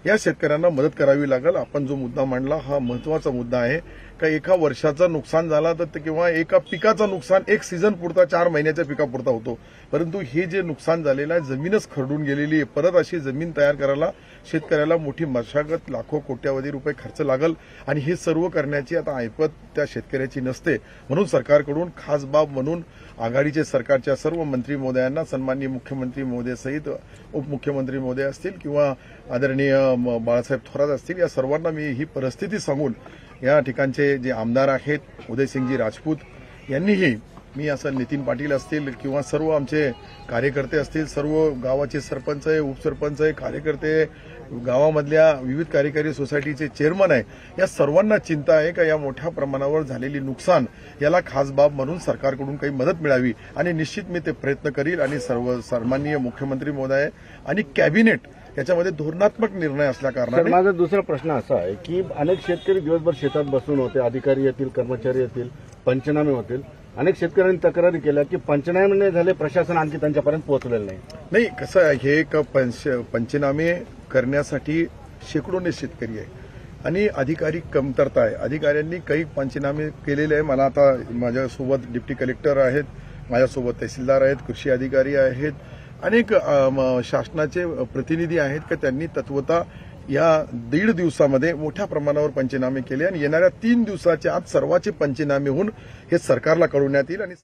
या शेतकऱ्यांना मदत करावी लागेल. आपण जो मुद्दा मांडला हा महत्वाचा मुद्दा आहे का एका वर्षाचं नुकसान झाला तर किंवा एका पिकाचं नुकसान एक सीझन पुरता 4 महिन्याच्या पिकापुरता होतो, परंतु हे जे नुकसान झालेलं आहे जमीनच खरडून गेलेली आहे. परत अशी जमीन तयार करायला शेतकऱ्याला मोठी मशागत लाखो कोट्यावधी रुपये खर्च लागल आणि हे सर्व करण्याची आता ऐपत त्या शेतकऱ्याची नसते. म्हणून सरकारकडून खास बाब म्हणून आघाडीचे सरकारच्या सर्व मंत्री महोदयांना सन्माननीय मुख्यमंत्री महोदय सहित उपमुख्यमंत्री महोदय असतील किंवा आदरणीय बाळासाहेब थोरात असतील या सर्वांना मी ही परिस्थिती सांगून या ठिकाणचे जे आमदार आहेत उदयसिंगजी राजपूत यांनीही मी असं नितीन पाटील असतील किंवा सर्व आमचे कार्यकर्ते असतील, सर्व गावाचे सरपंच आहे, उपसरपंच आहे, कार्यकर्ते, गावामधल्या विविध कार्यकारी सोसायटीचे चेअरमन आहे, या सर्वांना चिंता आहे का या मोठ्या प्रमाणावर झालेली नुकसान याला खास बाब म्हणून सरकारकडून काही मदत मिळावी आणि निश्चित मी ते प्रयत्न करील आणि सर्व सन्माननीय मुख्यमंत्री महोदय आणि कॅबिनेट याच्यामध्ये धोरणात्मक निर्णय असल्या कारणाने. माझा दुसरा प्रश्न असा आहे की अनेक शेतकरी दिवसभर शेतात बसून होते, अधिकारी येतील, कर्मचारी येतील, पंचनामे होतील. अनेक शेतकऱ्यांनी तक्रारी केल्या की पंचनामे नाही झाले, प्रशासन आणखी त्यांच्यापर्यंत पोहोचलेलं नाही. कसं आहे हे एक पंचनामे करण्यासाठी शेकडोने शेतकरी आहे आणि अधिकारी कमतरता आहे. अधिकाऱ्यांनी काही पंचनामे केलेले आहे. मला आता माझ्यासोबत डिप्टी कलेक्टर आहेत, माझ्यासोबत तहसीलदार आहेत, कृषी अधिकारी आहेत, अनेक शासनाचे प्रतिनिधी आहेत की त्यांनी तत्वतः या 1.5 दिवसामध्ये मोठ्या प्रमाणावर पंचनामे केले आणि येणाऱ्या 3 दिवसाच्या आत सर्वांचे पंचनामे होऊन हे सरकारला कळवण्यात येईल. आणि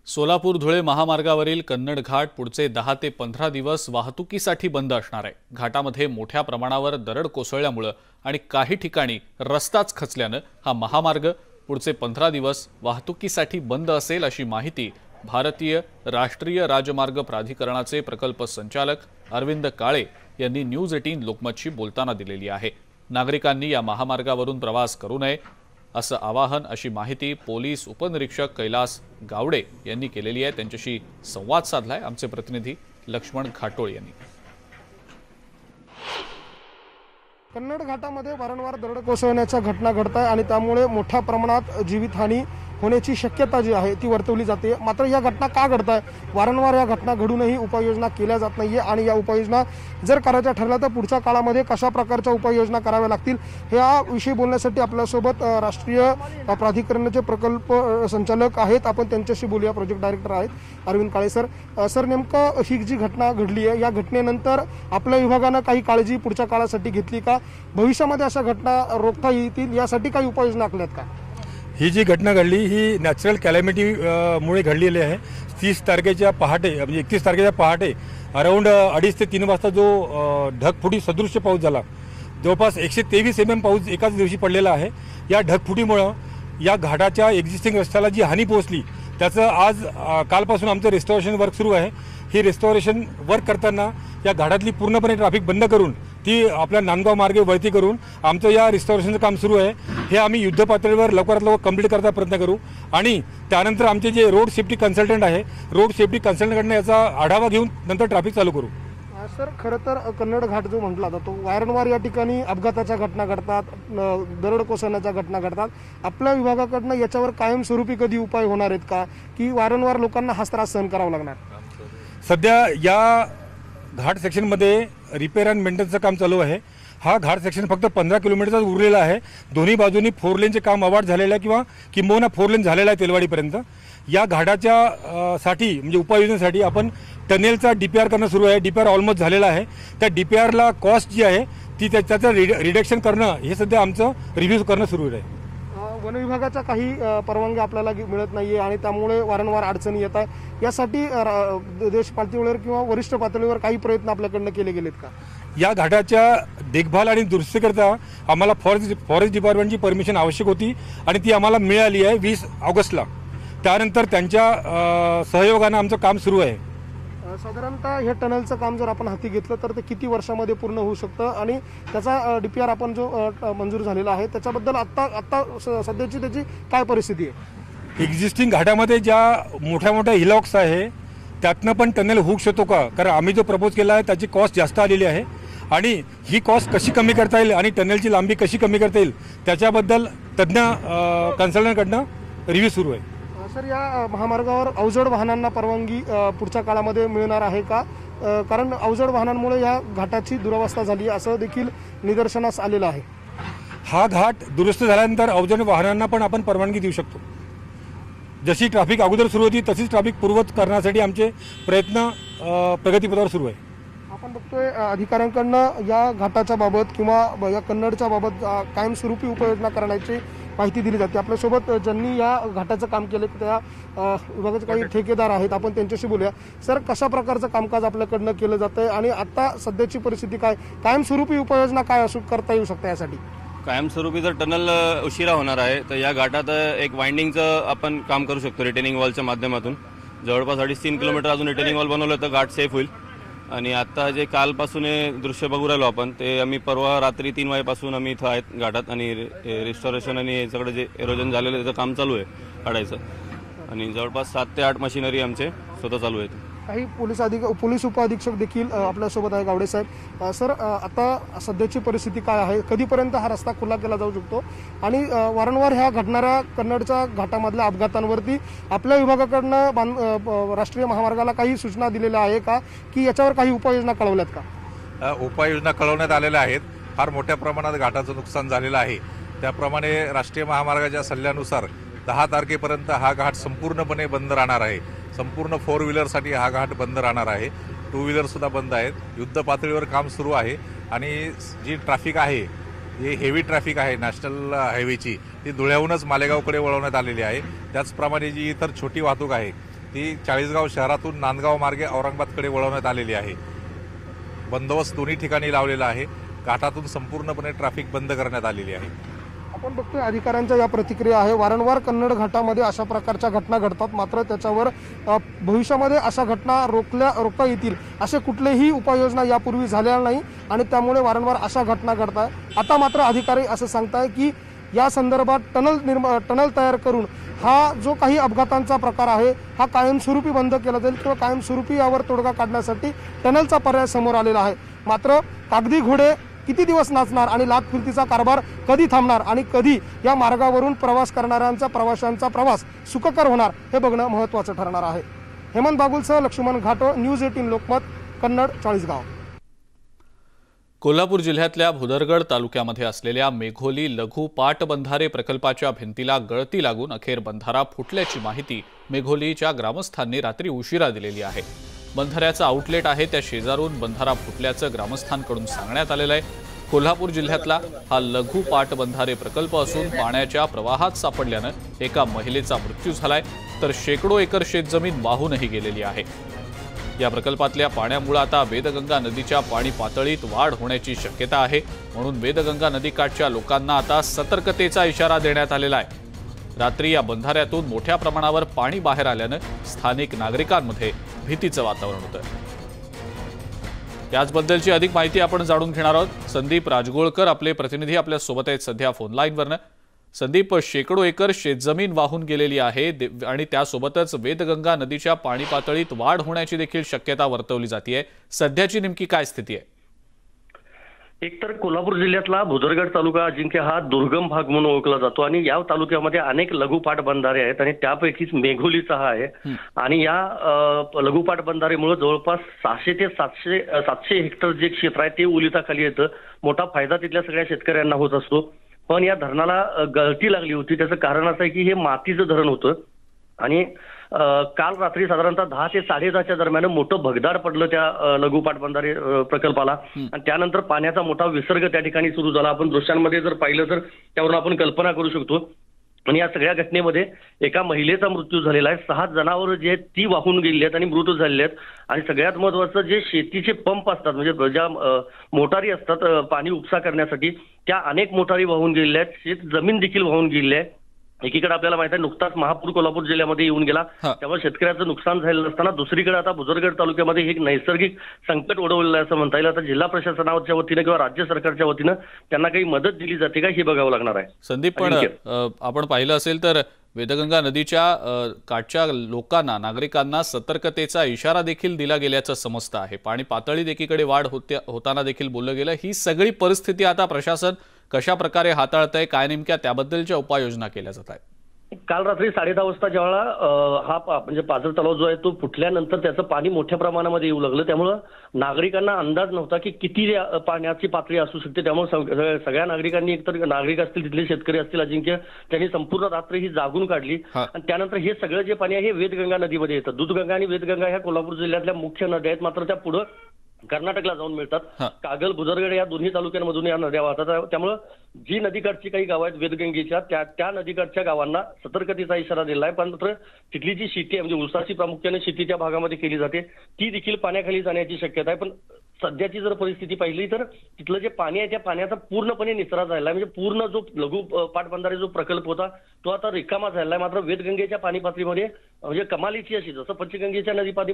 सोलापूर धुळे महामार्गावरील कन्नड घाट पुढचे 10 ते 15 दिवस वाहतुकीसाठी बंद असणार आहे. घाटामध्ये मोठ्या प्रमाणावर दरड कोसळल्यामुळे आणि काही ठिकाणी रस्ताच खचल्यानं हा महामार्ग पुढचे 15 दिवस वाहतुकीसाठी बंद असेल अशी माहिती भारतीय राष्ट्रीय राजमार्ग प्राधिकरणाचे प्रकल्प संचालक अरविंद काळे यांनी न्यूज 18 लोकमतशी बोलताना दिलेली आहे. नागरिकांनी या महामार्गावरून प्रवास करू नये असं आवाहन अशी माहिती पोलीस उपनिरीक्षक कैलास गावडे यांनी केलेली आहे. त्यांच्याशी संवाद साधलाय आमचे प्रतिनिधी लक्ष्मण घाटोळ यांनी. कन्नड घाटामध्ये वारंवार दरड कोसळण्याच्या घटना घडत आहे आणि त्यामुळे मोठ्या प्रमाणात जीवितहानी होण्याची शक्यता जी आहे ती वर्तवली जाते. मात्र या घटना का घडत आहे, वारंवार या घटना घडूनही उपाययोजना केल्या जात नाहीये आणि या उपाययोजना जर करायच्या ठरल्या तर पुढच्या काळामध्ये कशा प्रकारच्या उपाययोजना कराव्या लागतील याविषयी बोलण्यासाठी आपल्यासोबत राष्ट्रीय प्राधिकरणाचे प्रकल्प संचालक आहेत. आपण त्यांच्याशी बोलूया. प्रोजेक्ट डायरेक्टर आहेत अरविंद काळे सर. सर, नेमकं ही जी घटना घडली आहे या घटनेनंतर आपल्या विभागानं काही काळजी पुढच्या काळासाठी घेतली का? भविष्यामध्ये अशा घटना रोखता येतील यासाठी काही उपाययोजना आखल्यात का? ही जी घटना घडली ही नॅचरल कॅलॅमिटी मुळे घडलेली आहे. 30 तारखेच्या पहाटे म्हणजे 31 तारखेच्या पहाटे अराऊंड 2:30 ते 3 वाजता जो ढगफुटी सदृश्य पाऊस झाला, जवळपास 123 mm पाऊस एकाच दिवशी पडलेला आहे. या ढगफुटीमुळं या घाटाच्या एक्झिस्टिंग रस्त्याला जी हानी पोहोचली त्याचं आज कालपासून आमचं रेस्टॉरेशन वर्क सुरू आहे. ही रेस्टॉरेशन वर्क करताना या घाटातली पूर्णपणे ट्रॅफिक बंद करून ती आपल्या नांदगाव मार्गे वळती करून आमचं या रिस्टॉरेशनचं काम सुरू आहे. हे आम्ही युद्ध पातळीवर लवकरात लवकर कंप्लीट करण्याचा प्रयत्न करू आणि त्यानंतर आमचे जे रोड सेफ्टी कन्सल्टंट आहे, रोड सेफ्टी कन्सल्टंटकडनं याचा आढावा घेऊन नंतर ट्रॅफिक चालू करू. सर, खरं तर कन्नड घाट जो म्हटला जातो वारंवार या ठिकाणी अपघाताच्या घटना घडतात, दरड कोसळण्याच्या घटना घडतात. आपल्या विभागाकडनं याच्यावर कायमस्वरूपी कधी उपाय होणार आहेत का, की वारंवार लोकांना हाच त्रास सहन करावा लागणार? सध्या या घाट सेक्शनमध्ये रिपेअर अँड मेंटेनन्सचं काम चालू आहे. हा घाट सेक्शन फक्त 15 किलोमीटरचाच उरलेला आहे. दोन्ही बाजूनी 4 लेनचे काम अवार्ड झालेलं आहे किंवा किंबहुना 4 लेन झालेला आहे तेलवाडीपर्यंत. या घाटाच्या साठी म्हणजे उपाययोजनेसाठी आपण टनेलचा DPR करणं सुरू आहे. DPR ऑलमोस्ट झालेला आहे. त्या DPRला कॉस्ट जी आहे ती त्याचं रिडक्शन करणं हे सध्या आमचं रिव्ह्यू करणं सुरू आहे. वन विभागाच्या काही परवानग्या आपल्याला मिळत नाहीये आणि त्यामुळे वारंवार अडचणी येत आहे. यासाठी देश पातळीवर किंवा वरिष्ठ पातळीवर काही प्रयत्न आपल्याकडनं केले गेलेत का? या घाटाच्या देखभाल आणि दुरुस्तीकरता आम्हाला फॉरेस्ट डिपार्टमेंटची परमिशन आवश्यक होती आणि ती आम्हाला मिळाली आहे 20 ऑगस्टला. त्यानंतर त्यांच्या सहयोगानं आमचं काम सुरू आहे. साधारणतः हे टनलचं काम जर आपण हाती घेतलं तर ते किती वर्षामध्ये पूर्ण होऊ शकतं आणि त्याचा DPR आपण जो मंजूर झालेला आहे त्याच्याबद्दल आत्ता सध्याची त्याची काय परिस्थिती आहे? एक्झिस्टिंग घाटामध्ये ज्या मोठ्या मोठ्या हिलॉक्स आहे त्यातनं पण टनेल होऊ शकतो का? कारण आम्ही जो प्रपोज केला आहे त्याची कॉस्ट जास्त आलेली आहे आणि ही कॉस्ट कशी कमी करता येईल आणि टनेलची लांबी कशी कमी करता येईल त्याच्याबद्दल तज्ज्ञ कन्सल्टंटकडनं रिव्ह्यू सुरू आहे. सर, या महामार्गावर अवजड वाहनांना परवानगी पुढच्या काळामध्ये मिळणार आहे का? कारण अवजड वाहनांमुळे या घाटाची दुरवस्था झाली असं देखील निदर्शनास आलेलं आहे. हा घाट दुरुस्त झाल्यानंतर अवजड वाहनांना पण आपण परवानगी देऊ शकतो. जशी ट्रॅफिक अगोदर सुरू होती तशीच ट्रॅफिक पूर्ववत करण्यासाठी आमचे प्रयत्न प्रगतीपथावर सुरू आहे. आपण बघतोय अधिकाऱ्यांकडनं या घाटाच्या बाबत किंवा या कन्नडच्या बाबत कायमस्वरूपी उपाययोजना करण्याची माहिती दिली जाते. आपल्यासोबत ज्यांनी या घाटाचं काम केलं त्या विभागाचे काही ठेकेदार आहेत, आपण त्यांच्याशी बोलूया. सर, कशा प्रकारचं कामकाज आपल्याकडनं केलं जातंय आणि आता सध्याची परिस्थिती काय, कायमस्वरूपी उपाययोजना काय असू करता येऊ शकते यासाठी? कायमस्वरूपी जर टनल उशिरा होणार आहे तर या घाटात एक वाइंडिंगचं आपण काम करू शकतो रिटेनिंग वॉलच्या माध्यमातून. जवळपास 3.5 किलोमीटर अजून रिटेनिंग वॉल बनवलं तर घाट सेफ होईल. आणि आता जे कालपासून हे दृश्य बघू राहिलो आपण ते आम्ही परवा रात्री 3 वाजेपासून आम्ही इथं आहेत घाटात आणि रिस्टॉरेशन आणि हे सगळं जे एरोजन झालेलं त्याचं काम चालू आहे काढायचं. आणि जवळपास 7 ते 8 मशिनरी आमचे स्वतः चालू आहेत. काही पोलीस उपअधीक्षक देखील आपल्यासोबत आहे. गावडे साहेब, सर, आता सध्याची परिस्थिती काय आहे? कधीपर्यंत हा रस्ता खुला केला जाऊ शकतो? आणि वारंवार ह्या घडणाऱ्या कन्नडच्या घाटामधल्या अपघातांवरती आपल्या विभागाकडनं राष्ट्रीय महामार्गाला काही सूचना दिलेल्या आहे का, की याच्यावर काही उपाययोजना कळवल्यात का? उपाययोजना कळवण्यात आलेल्या आहेत. फार मोठ्या प्रमाणात घाटाचं नुकसान झालेलं आहे. त्याप्रमाणे राष्ट्रीय महामार्गाच्या सल्ल्यानुसार 10 तारखेपर्यंत हा घाट संपूर्णपणे बंद राहणार आहे. संपूर्ण 4 व्हीलरसाठी हा घाट बंद राहणार आहे. 2 व्हीलरसुद्धा बंद आहेत. युद्ध पातळीवर काम सुरू आहे आणि जी ट्रॅफिक आहे, जी हेवी ट्रॅफिक आहे नॅशनल हायवेची, ती धुळ्याहूनच मालेगावकडे वळवण्यात आलेली आहे. त्याचप्रमाणे जी इतर छोटी वाहतूक आहे ती चाळीसगाव शहरातून नांदगाव मार्गे औरंगाबादकडे वळवण्यात आलेली आहे. बंदोबस्त दोन्ही ठिकाणी लावलेला आहे. घाटातून संपूर्णपणे ट्रॅफिक बंद करण्यात आलेली आहे. आपण बघतोय अधिकाऱ्यांच्या या प्रतिक्रिया आहे. वारंवार कन्नड घाटामध्ये अशा प्रकारच्या घटना घडतात, मात्र त्याच्यावर भविष्यामध्ये अशा घटना रोखता येतील असे कुठलेही उपाययोजना यापूर्वी झालेल्या नाही आणि त्यामुळे वारंवार अशा घटना घडतात. आता मात्र अधिकारी असं सांगताय की या संदर्भात टनल तयार करून हा जो काही अपघातांचा प्रकार आहे हा कायमस्वरूपी बंद केला जाईल किंवा कायमस्वरूपी यावर तोडगा काढण्यासाठी टनलचा पर्याय समोर आलेला आहे. मात्र कागदी घोडे किती दिवस नाचणार आणि लाचखुर्तीचा कारभार कधी थांबणार आणि कधी या मार्गावरून प्रवास करणाऱ्यांचा प्रवाशांचा प्रवास सुखकर होणार हे बघणं महत्त्वाचं ठरणार आहे. हेमंत बागुलसह लक्ष्मण घाटो, न्यूज 18 लोकमत, कन्नड, चाळीसगाव. कोल्हापूर जिल्ह्यातल्या भुदरगड तालुक्यामध्ये असलेल्या मेघोली लघु पाटबंधारे प्रकल्पाच्या भिंतीला गळती लागून अखेर बंधारा फुटल्याची माहिती मेघोलीच्या ग्रामस्थांनी रात्री उशिरा दिलेली आहे. बंधाऱ्याचा आउटलेट आहे त्या शेजारून बंधारा फुटल्याचं ग्रामस्थांकडून सांगण्यात आलेलं आहे. कोल्हापूर जिल्ह्यातला हा लघु पाटबंधारे प्रकल्प असून पाण्याच्या प्रवाहात सापडल्यानं एका महिलेचा मृत्यू झालाय तर शेकडो एकर शेतजमीन वाहूनही गेलेली आहे. या प्रकल्पातल्या पाण्यामुळे आता वेदगंगा नदीच्या पाणी पातळीत वाढ होण्याची शक्यता आहे. म्हणून वेदगंगा नदीकाठच्या लोकांना आता सतर्कतेचा इशारा देण्यात आलेला आहे. रात्री या बंधाऱ्यातून मोठ्या प्रमाणावर पाणी बाहेर आल्यानं स्थानिक नागरिकांमध्ये भीतीचं वातावरण होतं. त्याचबद्दलची अधिक माहिती आपण जाणून घेणार आहोत. संदीप राजगोळकर आपले प्रतिनिधी आपल्या सोबत आहेत सध्या फोन लाईनवरनं. संदीप, शेकडो एकर शेतजमीन वाहून गेलेली आहे आणि त्यासोबतच वेदगंगा नदीच्या पाणी पातळीत वाढ होण्याची देखील शक्यता वर्तवली जाते. सध्याची नेमकी काय स्थिती आहे? एकतर कोल्हापूर जिल्ह्यातला भुदरगड तालुका अजिंक्य हा दुर्गम भाग म्हणून ओळखला जातो आणि या तालुक्यामध्ये अनेक लघु पाटबंधारे आहेत आणि त्यापैकीच मेघोलीचा हा आहे. आणि या लघु पाटबंधारेमुळे जवळपास 600 ते 700 हेक्टर जे क्षेत्र आहे ते ओलिताखाली येतं. मोठा फायदा तिथल्या सगळ्या शेतकऱ्यांना होत असतो. पण या धरणाला गळती लागली होती. त्याचं कारण असं आहे की हे मातीचं धरण होतं आणि काल रात्री साधारणतः 10 ते 10:30च्या दरम्यान मोठं भगदाड पडलं त्या लघु पाटबंधारे प्रकल्पाला आणि त्यानंतर पाण्याचा मोठा विसर्ग त्या ठिकाणी सुरू झाला. आपण दृश्यांमध्ये जर पाहिलं तर त्यावरून आपण कल्पना करू शकतो. आणि या सगळ्या घटनेमध्ये एका महिलेचा मृत्यू झालेला आहे. 6 जनावरं जे आहेत ती वाहून गेली आहेत आणि मृत झालेले आहेत. आणि सगळ्यात महत्वाचं जे शेतीचे पंप असतात म्हणजे ज्या मोटारी असतात पाणी उपसा करण्यासाठी त्या अनेक मोटारी वाहून गेलेल्या आहेत. शेत जमीन देखील वाहून गेलेली आहे. एकीकडे आपल्याला माहिती आहे नुकताच महापूर कोल्हापूर जिल्ह्यामध्ये येऊन गेला त्यामुळे शेतकऱ्याचं नुकसान झालेलं असताना दुसरीकडे आता भुदरगड तालुक्यामध्ये एक नैसर्गिक संकट ओढवलेलं आहे असं म्हणता येईल. आता जिल्हा प्रशासनाच्या वतीनं किंवा राज्य सरकारच्या वतीनं त्यांना काही मदत दिली जाते का हे बघावं लागणार आहे. संदीप, पण आपण पाहिलं असेल तर वेदगंगा नदीच्या काठच्या लोकांना नागरिकांना सतर्कतेचा इशारा देखील दिला गेल्याचं समजतं आहे. पाणी पातळीत एकीकडे वाढ होताना देखील बोललं गेलं. ही सगळी परिस्थिती आता प्रशासन कशा प्रकारे हाताळतंय, काय नेमक्या त्याबद्दलच्या उपाययोजना केल्या जात आहेत? काल रात्री 10:30 वाजता जेव्हा म्हणजे पाझर तलाव जो आहे तो फुटल्यानंतर त्याचं पाणी मोठ्या प्रमाणामध्ये येऊ लागलं. त्यामुळं नागरिकांना अंदाज नव्हता की किती पाण्याची पातळी असू शकते. त्यामुळे सगळ्या नागरिकांनी, एकतर नागरिक असतील, तिथले शेतकरी असतील, अजिंक्य, त्यांनी संपूर्ण रात्र ही जागून काढली. आणि त्यानंतर हे सगळं जे पाणी आहे हे वेदगंगा नदीमध्ये येतं. दूधगंगा आणि वेदगंगा ह्या कोल्हापूर जिल्ह्यातल्या मुख्य नद्या आहेत. मात्र त्या पुढं कर्नाटकला जाऊन मिळतात. कागल, बुदरगड या दोन्ही तालुक्यांमधून या नद्या वाहतात. त्यामुळं जी नदीकाठची काही गावं आहेत वेदगंगेच्या, त्या नदीकाठच्या गावांना सतर्कतेचा इशारा दिला आहे. पण तिथली जी शेती आहे, म्हणजे ऊसाची प्रामुख्याने शेती त्या भागामध्ये केली जाते, ती देखील पाण्याखाली जाण्याची शक्यता आहे. पण सध्याची जर परिस्थिती पाहिली तर तिथलं जे पाणी आहे त्या पाण्याचा पूर्णपणे निचरा झाला आहे. म्हणजे पूर्ण जो लघु पाटबंधारे जो प्रकल्प होता तो आता रिकामा झाला आहे. मात्र वेदगंगेच्या पाणी पातळीमध्ये म्हणजे कमालीची अशी, जसं पंचगंगेच्या नदी पाणी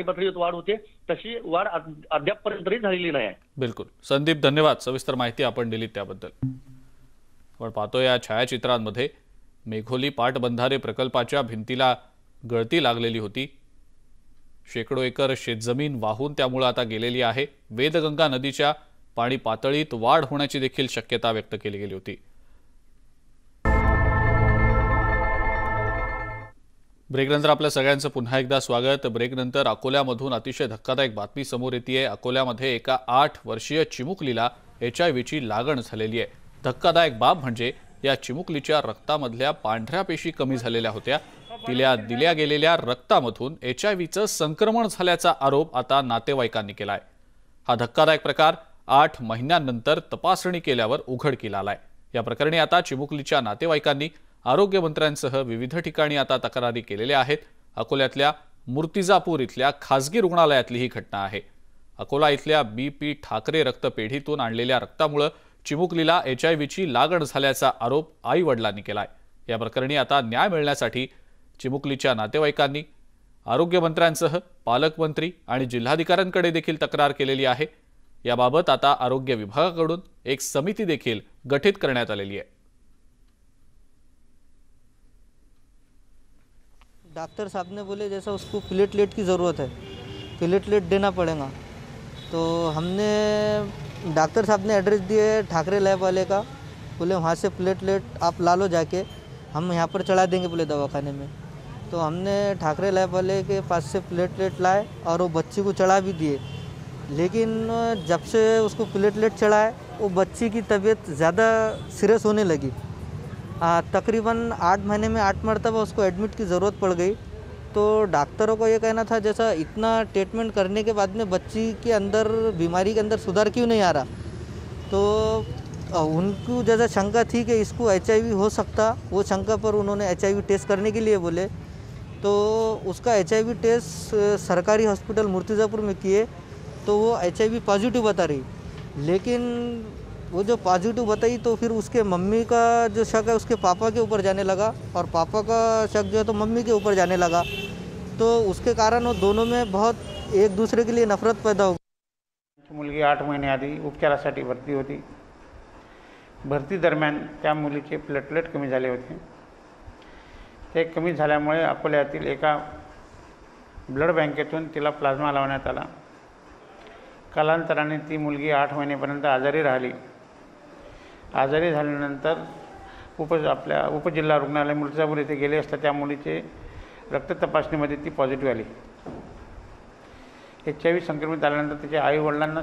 पातळीत वाढ होते तशी वाढ अद्यापपर्यंत तरी झालेली नाही आहे. बिलकुल संदीप, धन्यवाद. सविस्तर माहिती आपण दिली त्याबद्दल. आपण पाहतो या छायाचित्रांमध्ये मेघोली पाटबंधारे प्रकल्पाच्या भिंतीला गळती लागलेली होती. शेकडो एकर शेतजमीन वाहून त्यामुळे आता गेलेली आहे. वेदगंगा नदीच्या पाणी पातळीत वाढ होण्याची देखील शक्यता व्यक्त केली गेली होती. ब्रेकनंतर आपल्या सगळ्यांचं पुन्हा एकदा स्वागत. ब्रेकनंतर अकोल्यामधून अतिशय धक्कादायक बातमी समोर येते. अकोल्यामध्ये एका 8 वर्षीय चिमुकलीला HIVची लागण झालेली आहे. धक्कादायक बाब म्हणजे या चिमुकलीच्या रक्तामधल्या पांढऱ्या पेशी कमी झालेल्या होत्या. दिल्या गेलेल्या रक्तामधून HIVचं संक्रमण झाल्याचा आरोप आता नातेवाईकांनी केलाय. हा धक्कादायक प्रकार 8 महिन्यांनंतर तपासणी केल्यावर उघडकीला आलाय. या प्रकरणी आता चिमुकलीच्या नातेवाईकांनी आरोग्यमंत्र्यांसह विविध ठिकाणी आता तक्रारी केलेल्या आहेत. अकोल्यातल्या मूर्तिजापूर इथल्या खासगी रुग्णालयातली ही घटना आहे. अकोला इथल्या BP ठाकरे रक्तपेढीतून आणलेल्या रक्तामुळे चिमुकलीला HIVची लागण झाल्याचा आरोप आई वडिलांनी केलाय. या प्रकरणी आता न्याय मिळण्यासाठी चिमुकलीच्या नातेवाईकांनी आरोग्यमंत्र्यांसह पालकमंत्री आणि जिल्हाधिकाऱ्यांकडे देखील तक्रार केलेली आहे. याबाबत आता आरोग्य विभागाकडून एक समिती देखील गठीत करण्यात आलेली आहे. डॉक्टर साहब ने बोले जैसा उसको प्लेटलेट की ज़रूरत है, प्लेटलेट देना पड़ेगा. तो हमने डॉक्टर साहब ने एड्रेस दिए ठाकरे लैब वाले का, बोले वहाँ से प्लेटलेट आप ला लो जाके, हम यहाँ पर चढ़ा देंगे बोले दवाखाने में. तो हमने ठाकरे लैब वाले के पास से प्लेटलेट लाए और वो बच्ची को चढ़ा भी दिए. लेकिन जब से उसको प्लेटलेट चढ़ाए वो बच्ची की तबीयत ज़्यादा सीरियस होने लगी. तकरीबन 8 महीने में 8 मरतबा उसको एडमिट की ज़रूरत पड़ गई. तो डॉक्टरों का ये कहना था जैसा इतना ट्रीटमेंट करने के बाद में बच्ची के अंदर बीमारी के अंदर सुधार क्यों नहीं आ रहा. तो उनको जैसा शंका थी कि इसको HIV हो सकता, वो शंका पर उन्होंने HIV टेस्ट करने के लिए बोले. तो उसका HIV टेस्ट सरकारी हॉस्पिटल मूर्तिजापुर में किए तो वो HIV पॉजिटिव बता रही. लेकिन वो जो पॉजिटिव बताई तो फिर उसके मम्मी का जो शक है उसके पापा के ऊपर जाने लगा और पापा का शक जो है तो मम्मी के ऊपर जाने लगा. तो उसके कारण वो दोनों में बहुत एक दूसरे के लिए नफरत पैदा हो गई. मुलगी 8 महिने आधी उपचारासाठी भरती होती. भरती दरम्यान त्या मुलीचे प्लेटलेट कमी झाले होते. ते कमी झाल्यामुळे अकोल्यातील एका ब्लड बँकेतून तिला प्लाझ्मा लावण्यात आला. कालांतराने ती मुलगी 8 महिनेपर्यंत आजारी राहिली. आजारी झाल्यानंतर आपल्या उपजिल्हा रुग्णालय मूर्तिजापूर येथे गेले असता त्या मुलीचे रक्त तपासणीमध्ये ती पॉझिटिव्ह आली. HIV संक्रमित आल्यानंतर तिच्या आईवडिलांना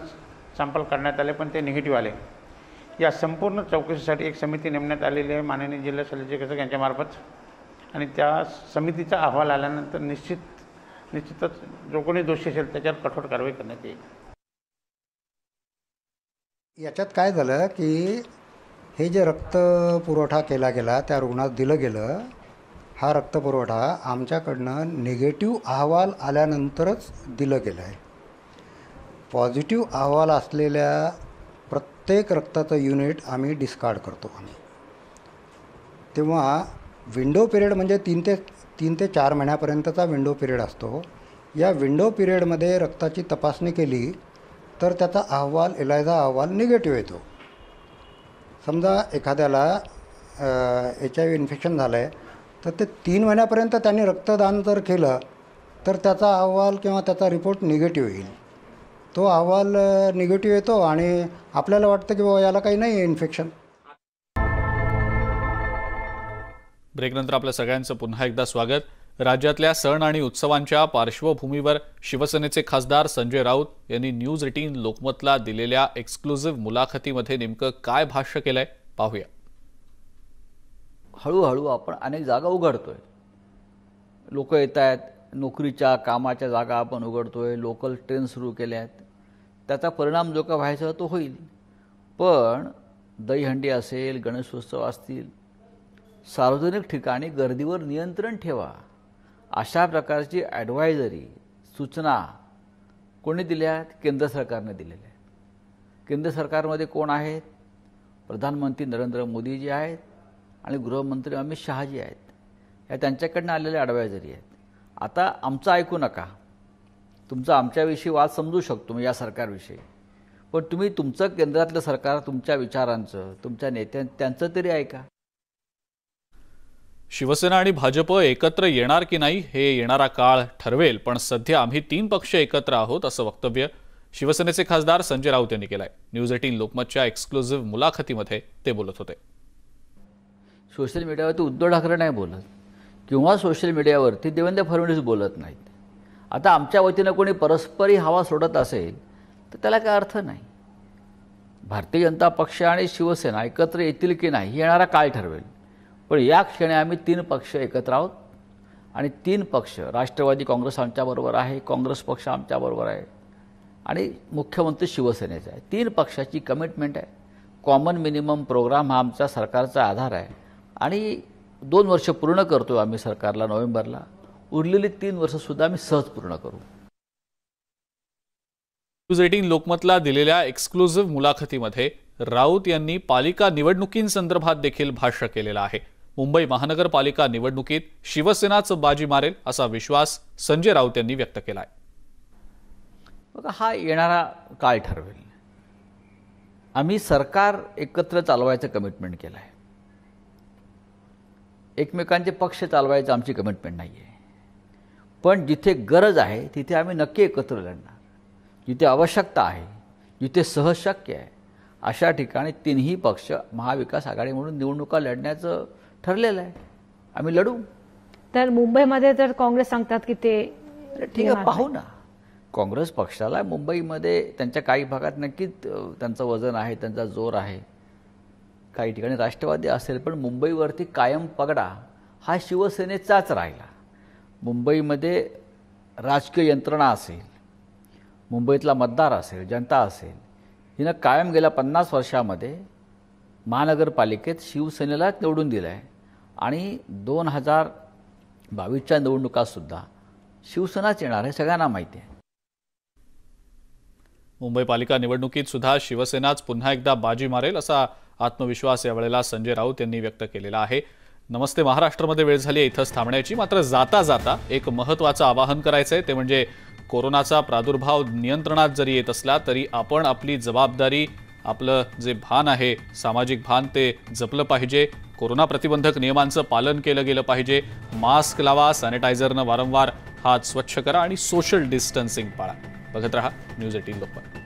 सॅम्पल काढण्यात आले पण ते निगेटिव्ह आले. या संपूर्ण चौकशीसाठी एक समिती नेमण्यात आलेली आहे माननीय जिल्हा शल्यचिकित्सक यांच्यामार्फत. आणि त्या समितीचा अहवाल आल्यानंतर निश्चितच जो कोणी दोषी असेल त्याच्यावर कठोर कारवाई करण्यात येईल. याच्यात काय झालं की हे जे रक्त पुरवठा केला गेला त्या रुग्णात दिलं गेलं, हा रक्तपुरवठा आमच्याकडनं निगेटिव्ह अहवाल आल्यानंतरच दिलं गेलं आहे. पॉझिटिव्ह अहवाल असलेल्या प्रत्येक रक्ताचं युनिट आम्ही डिस्कार्ड करतो. तेव्हा विंडो पिरियड म्हणजे 3 ते 4 महिन्यापर्यंतचा विंडो पिरियड असतो. या विंडो पिरियडमध्ये रक्ताची तपासणी केली तर त्याचा अहवाल एलायझा अहवाल निगेटिव्ह येतो. समजा एखाद्याला HIV इन्फेक्शन झालं आहे तर ते 3 महिन्यापर्यंत त्यांनी रक्तदान जर केलं तर त्याचा अहवाल किंवा त्याचा रिपोर्ट निगेटिव्ह येईल. तो अहवाल निगेटिव्ह येतो आणि आपल्याला वाटतं की बाबा याला काही नाही आहे इन्फेक्शन. ब्रेकनंतर आपल्या सगळ्यांचं पुन्हा एकदा स्वागत. राज्यातल्या सण आणि उत्सवांच्या पार्श्वभूमीवर शिवसेनेचे खासदार संजय राऊत यांनी न्यूज 18 लोकमतला दिलेल्या एक्सक्लुझिव्ह मुलाखतीमध्ये नेमकं काय भाष्य केलंय पाहूया. हळूहळू आपण अनेक जागा उघडतोय. लोक येत आहेत, नोकरीच्या कामाच्या जागा आपण उघडतोय, लोकल ट्रेन सुरू केल्या आहेत. त्याचा परिणाम जो का व्हायचा तो होईल. पण दहीहंडी असेल, गणेशोत्सव असतील, सार्वजनिक ठिकाणी गर्दीवर नियंत्रण ठेवा अशा प्रकारची ॲडवायझरी सूचना कोणी दिल्या? केंद्र सरकारने दिलेल्या आहेत. केंद्र सरकारमध्ये कोण आहेत? प्रधानमंत्री नरेंद्र मोदी जी आहेत आणि गृहमंत्री अमित शहा जी आहेत. या त्यांच्याकडनं आलेल्या ॲडवायझरी आहेत. आता आमचं ऐकू नका. तुमचा आमच्याविषयी वाद समजू शकतो मी या सरकारविषयी, पण तुम्ही तुमचं केंद्रातलं सरकार, तुमच्या विचारांचं, तुमच्या त्यांचं तरी ऐका. शिवसेना आणि भाजप एकत्र येणार की नाही हे येणारा काळ ठरवेल, पण सध्या आम्ही 3 पक्ष एकत्र आहोत असं वक्तव्य शिवसेनेचे खासदार संजय राऊत यांनी केलंय. न्यूज 18 लोकमतच्या एक्सक्लुझिव्ह मुलाखतीमध्ये ते बोलत होते. सोशल मीडियावरती उद्धव ठाकरे नाही बोलत किंवा सोशल मीडियावरती देवेंद्र फडणवीस बोलत नाहीत. आता आमच्या वतीनं कोणी परस्परी हवा सोडत असेल तर त्याला काय अर्थ नाही. भारतीय जनता पक्ष आणि शिवसेना एकत्र येतील की नाही हे येणारा काळ ठरवेल, पण या क्षणी आम्ही 3 पक्ष एकत्र आहोत आणि 3 पक्ष, राष्ट्रवादी काँग्रेस आमच्याबरोबर आहे, काँग्रेस पक्ष आमच्याबरोबर आहे आणि मुख्यमंत्री शिवसेनेचा आहे. 3 पक्षाची कमिटमेंट आहे. कॉमन मिनिमम प्रोग्राम हा आमच्या सरकारचा आधार आहे आणि 2 वर्ष पूर्ण करतो आम्ही सरकारला नोव्हेंबरला. उरलेली 3 वर्षसुद्धा आम्ही सहज पूर्ण करू. न्यूज 18 लोकमतला दिलेल्या एक्सक्लुझिव्ह मुलाखतीमध्ये राऊत यांनी पालिका निवडणुकींसंदर्भात देखील भाष्य केलेलं आहे. मुंबई महानगरपालिका निवडणुकीत शिवसेनाच बाजी मारेल असा विश्वास संजय राऊत यांनी व्यक्त केलाय. बघा, हा येणारा काळ ठरवेल. आम्ही सरकार एकत्र चालवायचं कमिटमेंट केलं आहे. एकमेकांचे पक्ष चालवायचं आमची कमिटमेंट नाही आहे. पण जिथे गरज आहे तिथे आम्ही नक्की एकत्र लढणार. जिथे आवश्यकता आहे, जिथे सहज शक्य आहे अशा ठिकाणी 3ही पक्ष महाविकास आघाडी म्हणून निवडणुका लढण्याचं ठरलेलं आहे. आम्ही लढू. तर मुंबईमध्ये तर काँग्रेस सांगतात की ते ठीक आहे, पाहू ना. काँग्रेस पक्षाला मुंबईमध्ये त्यांच्या काही भागात नक्कीच त्यांचं वजन आहे, त्यांचा जोर आहे. काही ठिकाणी राष्ट्रवादी असेल, पण मुंबईवरती कायम पगडा हा शिवसेनेचाच राहिला. मुंबईमध्ये राजकीय यंत्रणा असेल, मुंबईतला मतदार असेल, जनता असेल, हिनं कायम गेल्या 50 वर्षामध्ये महानगरपालिकेत शिवसेनेलाच निवडून दिलं आहे आणि 2022च्या निवडणुकातसुद्धा शिवसेनाच येणार आहे, सगळ्यांना माहिती आहे. मुंबई पालिका निवडणुकीत सुद्धा शिवसेनाच पुन्हा एकदा बाजी मारेल असा आत्मविश्वास यावेळेला संजय राऊत यांनी व्यक्त केलेला आहे. नमस्ते महाराष्ट्रमध्ये वेळ झाली आहे इथंच थांबण्याची. मात्र जाता जाता एक महत्त्वाचं आवाहन करायचं आहे, ते म्हणजे कोरोनाचा प्रादुर्भाव नियंत्रणात जरी येत असला तरी आपण आपली जबाबदारी, आपलं जे भान आहे, सामाजिक भान, ते जपलं पाहिजे. कोरोना प्रतिबंधक नियमांचं पालन केलं गेलं पाहिजे. मास्क लावा, सॅनिटायझरनं वारंवार हात स्वच्छ करा आणि सोशल डिस्टन्सिंग पाळा. बघत रहा न्यूज 18 लोकमत.